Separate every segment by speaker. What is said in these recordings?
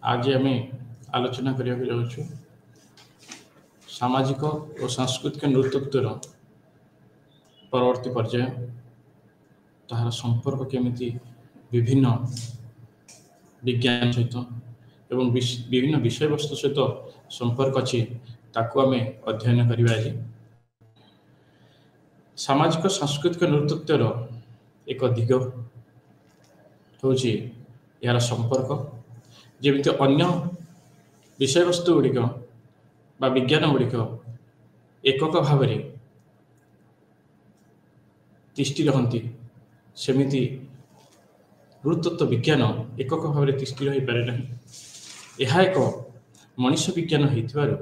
Speaker 1: आज आम आलोचना करने जाऊँ सामाजिक और सांस्कृतिक नेतृत्वर परवर्ती पर्याय तार संपर्क केमिति विभिन्न विज्ञान सहित एवं विभिन्न विषय वस्तु सहित संपर्क अच्छी ताकू आम अध्ययन करवा। आज सामाजिक सांस्कृतिक नेतृत्वर एक दिग हूँ यार संपर्क जमी अन्य विषय वस्तु गुड़िक बा विज्ञान गुड़िक एकक भाव तिष्ठि रहती सेमिति नृतत्व विज्ञान एकक भाव तिष्ठि रही पारे ना। यह एक मनीष विज्ञान होइथिबारु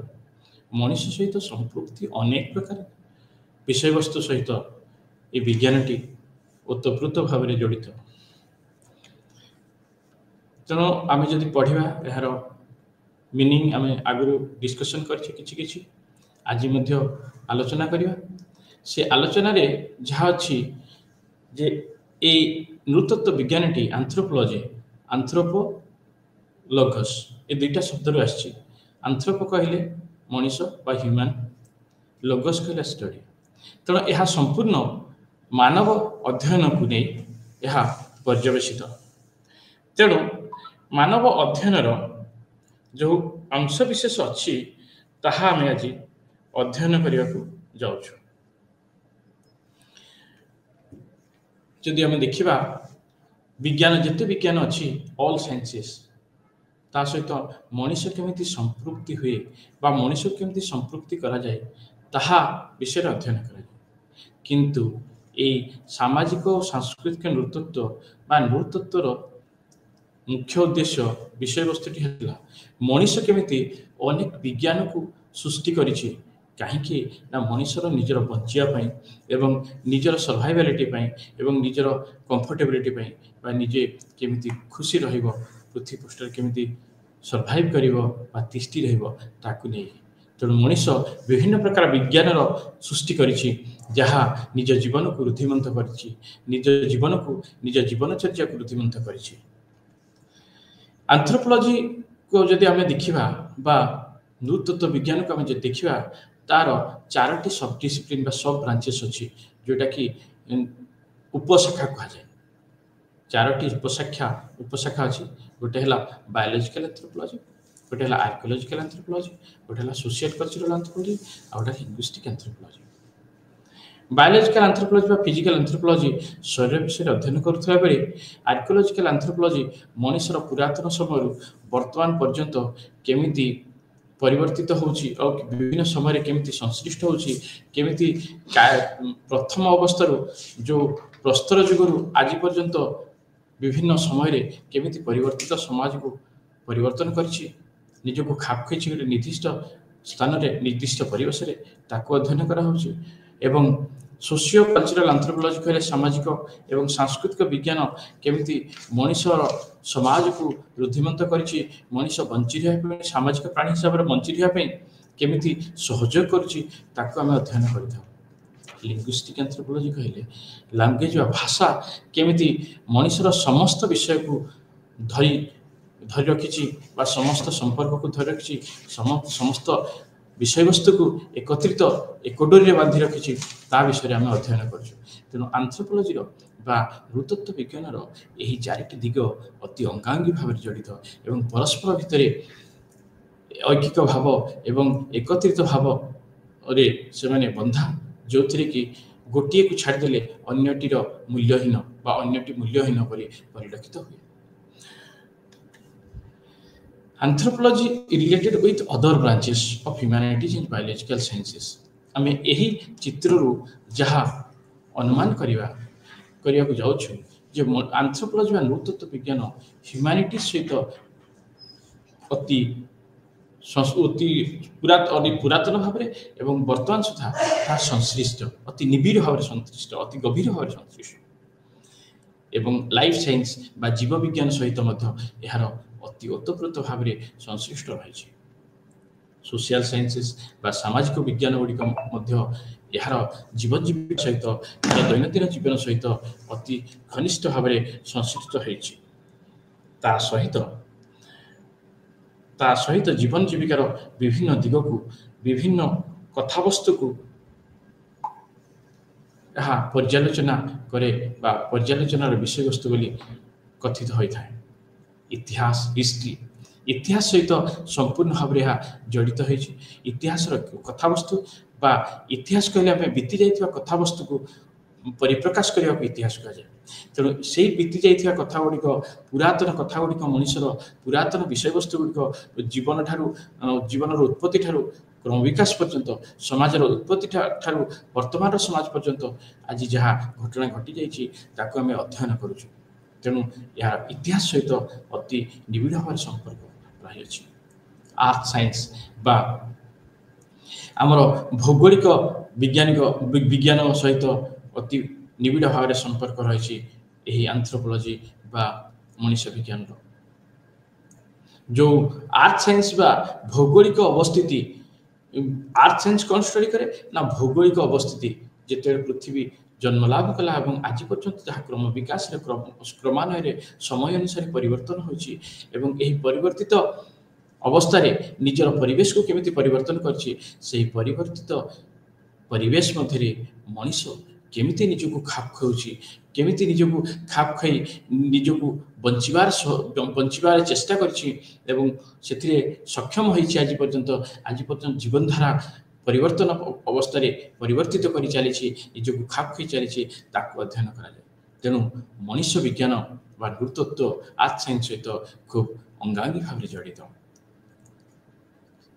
Speaker 1: मनीष सहित संपृक्ति अनेक प्रकार विषय वस्तु सहित ये विज्ञानटी ओतप्रोत भाव जड़ित। तेणु आम जदि पढ़ा यार मीनिंग आम आगु डिस्कसन कर आज आलोचना करवा। से आलोचन जहाँ अच्छी जे ए नृतत्व विज्ञानटी आंथ्रोपोलॉजी आंथ्रोपोलॉगस ये दुईटा शब्द आसी। आंथ्रोपो कहले मनीष बा ह्यूमन, लोगस कहले स्टडी। तेणु यह संपूर्ण मानव अध्ययन को नहीं यह पर्यवेसित। तेणु मानव अध्ययनर जो अंश विशेष अच्छी ताहा आम आज अध्ययन करने को जाऊँ। जदि आम देखा विज्ञान जिते विज्ञान अच्छी ऑल साइंसेस ता सहित मनीष केमिति संपृक्ति हुए बा मनीष केमिति संपृक्ति करा जाए ताहा विषय अध्ययन करा जाए। किंतु ए सामाजिक और सांस्कृतिक नेतृत्व बा नेतृत्वर मुख्य उद्देश्य विषय वस्तुटी है मनीष केमिति अनेक विज्ञान को सृष्टि करिछि। कहीं ना मनीषर निजर बचापी एवं निजर सर्वाइवालिटी एवं निजर कंफर्टेबिलिटी बा निजे केमिति खुशी रहिबो पृथ्वी पृष्ठ केमिति सर्वाइव करिवो बा तिष्ठि रहिबो ताकू नहीं। तेणु मनीष विभिन्न प्रकार विज्ञानर सृष्टि करिछि जहाँ निज जीवन को रुद्धिमंत करिछि, निज जीवन को निज जीवनचर्या को रुद्धिमंत करिछि। एंथ्रोपोलॉजी को जदि आम देखा बा नृतत्व विज्ञान को आम देखा तार चारोटी सब डिसिप्लिन बा सब ब्रांचेस अच्छी जोटा कि उपशाखा कह जाए। चारोटी उपशाखा अच्छी। गोटे है बायोलॉजिकल एंथ्रोपोलॉजी, गोटे है आर्कियोलॉजिकल एंथ्रोपोलॉजी, गोटे है सोशियल कल्चरल एंथ्रोपोलॉजी और गोटे लिंग्विस्टिक एंथ्रोपोलॉजी। बायोलॉजिकल एंथ्रोपोलॉजी बा फिजिकल एंथ्रोपोलॉजी शरीर विषय अध्ययन करुवा बेले आर्कियोलॉजिकल एंथ्रोपोलॉजी मनीषर पुरातन समय वर्तमान पर्यंत केमिति परिवर्तित होउछि और विभिन्न समय केमिति संश्लिष्ट होउछि, केमिति प्रथम अवस्था जो प्रस्तर जुगरु आज पर्यंत विभिन्न समय केमिति परिवर्तित समाज को परिवर्तन करिछि, निजको खाप खैछि गोटे निर्दिष्ट स्थान रे निर्दिष्ट परिवेश रे ताको अध्ययन करा होउछि। एवं सोशियो कल्चरल एंथ्रोपोलॉजी कहले सामाजिक एवं सांस्कृतिक विज्ञान केमिति मनीषर समाज को रुद्धिमंत करिछि, मनीष बंची रहा सामाजिक प्राणी हिसाब से बंची रहा केमिति सहयोग करुछि ताको आम अध्ययन करिथाउ। लिंग्विस्टिक एंथ्रोपोलॉजी कहले लैंग्वेज वा भाषा केमिति मनीषर समस्त विषय को धरी रखिछि बा समस्त संपर्क को धरी रखिछि, समस्त विषय वस्तु को एकत्रित एक डोरी बांधि रखिछि ता विषय आम अध्ययन करछु। तेणु एंथ्रोपोलॉजी बा नृतत्व विज्ञानर यही चारिटी दिग अति अंगांगी भाव जड़ित एवं परस्पर भितर ऐकिक भाव एवं एकत्रित भाव रे से माने बंधा जो थी कि गोटे को छाड़देले अन्यटीर मूल्यहीन बा अन्यटी मूल्यहीन परिलक्षित हुए। Anthropology related with other branches of humanities and biological sciences आम यही चित्र जहाँ अनुमान करने को जाऊँ जे एंथ्रोपोलॉजी बा नृतत्व विज्ञान ह्यूमैनिटीज सहित अति पुरातन भाव एवं वर्तमान सुधा ता संश्लिष्ट अति निबिड़ भाव संश्लिष्ट अति गभीर भाव संश्लिष्ट एवं लाइफ साइंस बा जीव विज्ञान सहित यार अति ओतप्रोत भाव संश्लिष्ट रही। सोशियल साइंसेस बा सामाजिक विज्ञान गुड़िक यार जीवन जीवन सहित दैनंदिन जीवन सहित अति घनिष्ठ भाव संश्लिष्ट होता सहित ତା ସହିତ ଜୀବନ ଜୀବିକାର ବିଭିନ୍ନ ଦିଗକୁ ବିଭିନ୍ନ କଥାବସ୍ତୁକୁ ଏହା ପର୍ଯ୍ୟାଲୋଚନା କରେ ବା ପର୍ଯ୍ୟାଲୋଚନାର ବିଷୟବସ୍ତୁ ବୋଲି କଥିତ ହୋଇଥାଏ। ଇତିହାସ ହିଷ୍ଟ୍ରି ଇତିହାସ ସହିତ ସମ୍ପୂର୍ଣ୍ଣ ଭାବରେ ଏହା ଜଡ଼ିତ ହୋଇଛି। ଇତିହାସର କଥାବସ୍ତୁ ବା ଇତିହାସ କହିଲେ ଆମେ ବିତି ଯାଇଥିବା କଥାବସ୍ତୁକୁ ପରିପ୍ରକାଶ କରିବାକୁ ଇତିହାସ କୁହାଯାଏ। ତେଣୁ ସେଇ ବିତି ଯାଇଥିବା କଥା ଗୁଡ଼ିକ ପୁରାତନ କଥା ଗୁଡ଼ିକ ମଣିଷର ପୁରାତନ ବିଷୟବସ୍ତୁ ଗୁଡ଼ିକ ଜୀବନର ଉତ୍ପତ୍ତି ଠାରୁ କ୍ରମ ବିକାଶ ପର୍ଯ୍ୟନ୍ତ ସମାଜର ଉତ୍ପତ୍ତି ଠାରୁ ବର୍ତ୍ତମାନର ସମାଜ ପର୍ଯ୍ୟନ୍ତ ଆଜି ଯାହା ଘଟଣା ଘଟିଯାଇଛି ତାକୁ ଆମେ ଅଧ୍ୟୟନ କରୁଛୁ। ତେଣୁ ଏହା ଇତିହାସ ସହିତ ଅତି ନିବିଡ଼ ଭାବରେ ସମ୍ପର୍କ ରହିଅଛି। ଆର୍ଥ ସାଇନ୍ସ ବା ଆମର ଭୌଗୋଳିକ ବିଜ୍ଞାନ ସହିତ ଅତି ନିବିଡ଼ ଭାବରେ ସମ୍ପର୍କ ରହିଛି ଏହି ଆନ୍ଥ୍ରୋପୋଲୋଜି ବା ମଣିଷ ବିଜ୍ଞାନର। ଯେଉଁ ଆର୍ଥ ସାଇନ୍ସ ବା ଭୌଗୋଳିକ ଅବସ୍ଥିତି, ଆର୍ଥ ସାଇନ୍ସ କ'ଣ ଷ୍ଟଡି କରେ ନା ଭୌଗୋଳିକ ଅବସ୍ଥିତି ଯେତେବେଳେ ପୃଥିବୀ ଜନ୍ମ ଲାଭ କଲା ଏବଂ ଆଜି ପର୍ଯ୍ୟନ୍ତ ଯାହା କ୍ରମ ବିକାଶରେ କ୍ରମାନ୍ୱୟରେ ସମୟ ଅନୁସାରେ ପରିବର୍ତ୍ତନ ହୋଇଛି ଏବଂ ଏହି ପରିବର୍ତ୍ତିତ ଅବସ୍ଥାରେ ନିଜର ପରିବେଶକୁ କେମିତି ପରିବର୍ତ୍ତନ କରିଛି, ସେହି ପରିବର୍ତ୍ତିତ ପରିବେଶ ମଧ୍ୟରେ ମଣିଷ କେମିତି ନିଜକୁ ଖାପ ଖୁଆଉଛି, କେମିତି ନିଜକୁ ଖାପ ଖାଇ ନିଜକୁ ବଞ୍ଚିବାର ଚେଷ୍ଟା କରିଛି ଏବଂ ସେଥିରେ ସକ୍ଷମ ହୋଇଛି ଆଜି ପର୍ଯ୍ୟନ୍ତ ଜୀବନଧାରା ପରିବର୍ତ୍ତନ ଅବସ୍ଥାରେ ପରିବର୍ତ୍ତିତ କରି ଚାଲିଛି, ନିଜକୁ ଖାପ ଖାଇ ଚାଲିଛି, ତାକୁ ଅଧ୍ୟୟନ କରାଯାଏ। ତେଣୁ ମଣିଷ ବିଜ୍ଞାନ ବା ନୃତତ୍ତ୍ୱ ଆର୍ଥ ସାଇନ୍ସ ସହିତ ଖୁବ୍ ଅଙ୍ଗାଙ୍ଗୀ ଭାବରେ ଜଡ଼ିତ।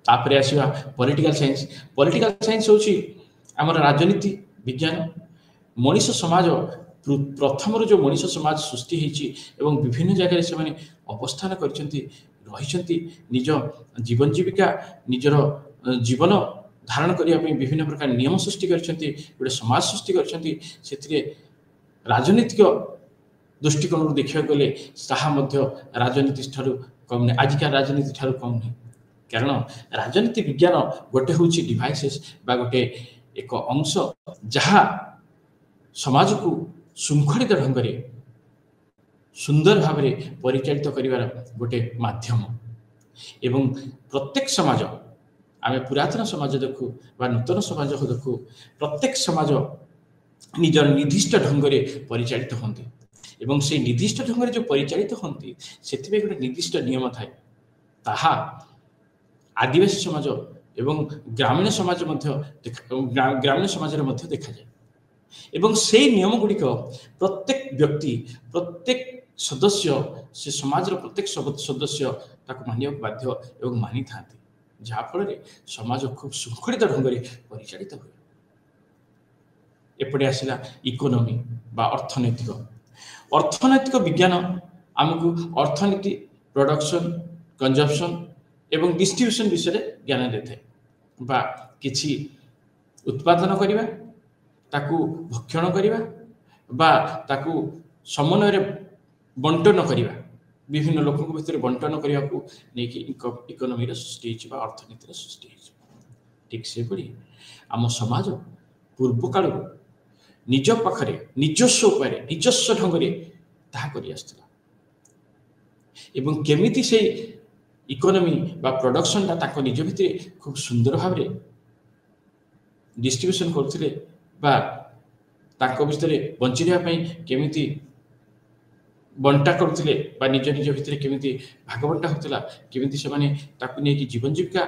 Speaker 1: ତାପରେ ଆସିବା ପଲିଟିକାଲ ସାଇନ୍ସ। ପଲିଟିକାଲ ସାଇନ୍ସ ହେଉଛି ଆମର ରାଜନୀତି ବିଜ୍ଞାନ। ମଣିଷ ସମାଜ ପ୍ରଥମରୁ ଯେଉଁ ମଣିଷ ସମାଜ ସୃଷ୍ଟି ହୋଇଛି ଏବଂ ବିଭିନ୍ନ ଜାଗାରେ ସେମାନେ ଅବସ୍ଥାନ କରିଛନ୍ତି ରହିଛନ୍ତି, ନିଜ ଜୀବନ ଜୀବିକା ନିଜର ଜୀବନ ଧାରଣ କରିବା ପାଇଁ ବିଭିନ୍ନ ପ୍ରକାର ନିୟମ ସୃଷ୍ଟି କରିଛନ୍ତି, ଗୋଟେ ସମାଜ ସୃଷ୍ଟି କରିଛନ୍ତି। ସେଥିରେ ରାଜନୈତିକ ଦୃଷ୍ଟିକୋଣରୁ ଦେଖିବାକୁ ଗଲେ ତାହା ମଧ୍ୟ ରାଜନୀତି ଠାରୁ କମ୍ ନୁହେଁ, ଆଜିକା ରାଜନୀତି ଠାରୁ କମ୍ ନୁହେଁ। କାରଣ ରାଜନୀତି ବିଜ୍ଞାନ ଗୋଟେ ହେଉଛି ଡିଭାଇସେସ୍ ବା ଗୋଟେ ଏକ ଅଂଶ ଯାହା ସମାଜକୁ ଶୃଙ୍ଖଳିତ ଢଙ୍ଗରେ ସୁନ୍ଦର ଭାବରେ ପରିଚାଳିତ କରିବାର ଗୋଟେ ମାଧ୍ୟମ। ଏବଂ ପ୍ରତ୍ୟେକ ସମାଜ, ଆମେ ପୁରାତନ ସମାଜ ଦେଖୁ ବା ନୂତନ ସମାଜ ଦେଖୁ, ପ୍ରତ୍ୟେକ ସମାଜ ନିଜର ନିର୍ଦ୍ଦିଷ୍ଟ ଢଙ୍ଗରେ ପରିଚାଳିତ ହୁଅନ୍ତି ଏବଂ ସେହି ନିର୍ଦ୍ଦିଷ୍ଟ ଢଙ୍ଗରେ ଯେଉଁ ପରିଚାଳିତ ହୁଅନ୍ତି ସେଥିପାଇଁ ଗୋଟେ ନିର୍ଦ୍ଦିଷ୍ଟ ନିୟମ ଥାଏ। ତାହା ଆଦିବାସୀ ସମାଜ ଏବଂ ଗ୍ରାମୀଣ ସମାଜରେ ମଧ୍ୟ ଦେଖାଯାଏ ଏବଂ ସେହି ନିୟମ ଗୁଡ଼ିକ ପ୍ରତ୍ୟେକ ବ୍ୟକ୍ତି ପ୍ରତ୍ୟେକ ସଦସ୍ୟ ସେ ସମାଜର ପ୍ରତ୍ୟେକ ସଦସ୍ୟ ତାକୁ ମାନିବାକୁ ବାଧ୍ୟ ଏବଂ ମାନିଥାନ୍ତି, ଯାହାଫଳରେ ସମାଜ ଖୁବ୍ ଶୃଙ୍ଖଳିତ ଢଙ୍ଗରେ ପରିଚାଳିତ ହୁଏ। ଏପଟେ ଆସିଲା ଇକୋନୋମି ବା ଅର୍ଥନୈତିକ ବିଜ୍ଞାନ ଆମକୁ ଅର୍ଥନୀତି, ପ୍ରଡକ୍ସନ, କନଜମ୍ପସନ ଏବଂ ଡିଷ୍ଟ୍ରିବ୍ୟୁସନ ବିଷୟରେ ଜ୍ଞାନ ଦେଇଥାଏ ବା କିଛି ଉତ୍ପାଦନ କରିବା, ତାକୁ ଭକ୍ଷଣ କରିବା ବା ତାକୁ ସମନ୍ୱୟରେ ବଣ୍ଟନ କରିବା, ବିଭିନ୍ନ ଲୋକଙ୍କ ଭିତରେ ବଣ୍ଟନ କରିବାକୁ ନେଇକି ଇକୋନୋମିର ସୃଷ୍ଟି ହୋଇଛି ବା ଅର୍ଥନୀତିର ସୃଷ୍ଟି ହୋଇଛି। ଠିକ୍ ସେଭଳି ଆମ ସମାଜ ପୂର୍ବ କାଳରୁ ନିଜ ପାଖରେ ନିଜସ୍ୱ ଉପାୟରେ ନିଜସ୍ୱ ଢଙ୍ଗରେ ତାହା କରିଆସୁଥିଲା ଏବଂ କେମିତି ସେଇ ଇକୋନୋମି ବା ପ୍ରଡକ୍ସନଟା ତାଙ୍କ ନିଜ ଭିତରେ ଖୁବ୍ ସୁନ୍ଦର ଭାବରେ ଡିଷ୍ଟ୍ରିବ୍ୟୁସନ କରୁଥିଲେ ବା ତାଙ୍କ ଭିତରେ ବଞ୍ଚି ରହିବା ପାଇଁ କେମିତି ବଣ୍ଟା କରୁଥିଲେ ବା ନିଜ ଭିତରେ କେମିତି ଭାଗବଣ୍ଟା ହେଉଥିଲା, କେମିତି ସେମାନେ ତାକୁ ନେଇକି ଜୀବନ ଜୀବିକା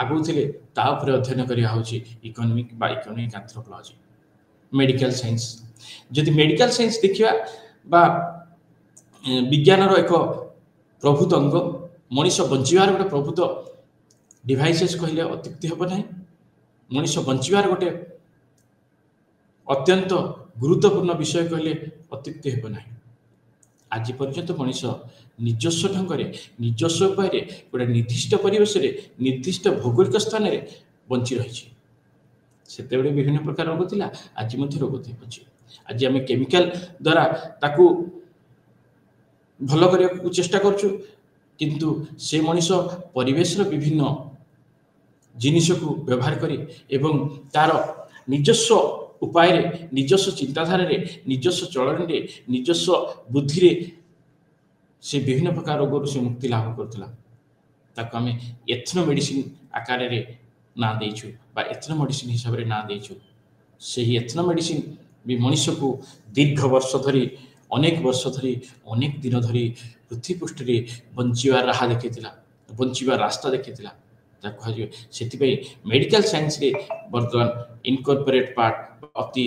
Speaker 1: ଆଗଉଥିଲେ, ତା ଉପରେ ଅଧ୍ୟୟନ କରିବା ହେଉଛି ଇକୋନୋମିକ ବା ଇକୋନୋମିକ ଆନ୍ଥ୍ରୋପୋଲୋଜି। ମେଡିକାଲ ସାଇନ୍ସ, ଯଦି ମେଡିକାଲ ସାଇନ୍ସ ଦେଖିବା ବା ବିଜ୍ଞାନର ଏକ ପ୍ରଭୂତ ଅଙ୍ଗ, ମଣିଷ ବଞ୍ଚିବାର ଗୋଟେ ପ୍ରଭୂତ ଡିଭାଇସେସ୍ କହିଲେ ଅତ୍ୟୁକ୍ତି ହେବ ନାହିଁ। ମଣିଷ ବଞ୍ଚିବାର ଗୋଟେ ଅତ୍ୟନ୍ତ ଗୁରୁତ୍ୱପୂର୍ଣ୍ଣ ବିଷୟ କହିଲେ ଅତ୍ୟୁକ୍ତି ହେବ ନାହିଁ। ଆଜି ପର୍ଯ୍ୟନ୍ତ ମଣିଷ ନିଜସ୍ୱ ଢଙ୍ଗରେ ନିଜସ୍ୱ ଉପାୟରେ ଗୋଟେ ନିର୍ଦ୍ଦିଷ୍ଟ ପରିବେଶରେ ନିର୍ଦ୍ଦିଷ୍ଟ ଭୌଗୋଳିକ ସ୍ଥାନରେ ବଞ୍ଚି ରହିଛି। ସେତେବେଳେ ବିଭିନ୍ନ ପ୍ରକାର ରୋଗ ଥିଲା, ଆଜି ମଧ୍ୟ ରୋଗ ଅଛି। ଆଜି ଆମେ କେମିକାଲ ଦ୍ୱାରା ତାକୁ ଭଲ କରିବାକୁ ଚେଷ୍ଟା କରୁଛୁ, କିନ୍ତୁ ସେ ମଣିଷ ପରିବେଶର ବିଭିନ୍ନ ଜିନିଷକୁ ବ୍ୟବହାର କରି ଏବଂ ତାର ନିଜସ୍ୱ ଉପାୟରେ, ନିଜସ୍ୱ ଚିନ୍ତାଧାରାରେ, ନିଜସ୍ୱ ଚଳଣିରେ, ନିଜସ୍ୱ ବୁଦ୍ଧିରେ ସେ ବିଭିନ୍ନ ପ୍ରକାର ରୋଗରୁ ସେ ମୁକ୍ତି ଲାଭ କରୁଥିଲା। ତାକୁ ଆମେ ଏଥ୍ରୋ ମେଡିସିନ ଆକାରରେ ନାଁ ଦେଇଛୁ ବା ଏଥ୍ରୋ ମେଡିସିନ ହିସାବରେ ନାଁ ଦେଇଛୁ। ସେହି ଏଥ୍ରୋ ମେଡିସିନ ବି ମଣିଷକୁ ଦୀର୍ଘ ବର୍ଷ ଧରି ଅନେକ ବର୍ଷ ଧରି ଅନେକ ଦିନ ଧରି ପୃଥିବୀ ପୃଷ୍ଠରେ ବଞ୍ଚିବାର ରାହା ଦେଖାଇଥିଲା, ବଞ୍ଚିବାର ରାସ୍ତା ଦେଖାଇଥିଲା। ତାକୁ କୁହାଯିବ ସେଥିପାଇଁ ମେଡିକାଲ ସାଇନ୍ସରେ ବର୍ତ୍ତମାନ ଇନକର୍ପୋରେଟ ପାର୍ଟ ଅତି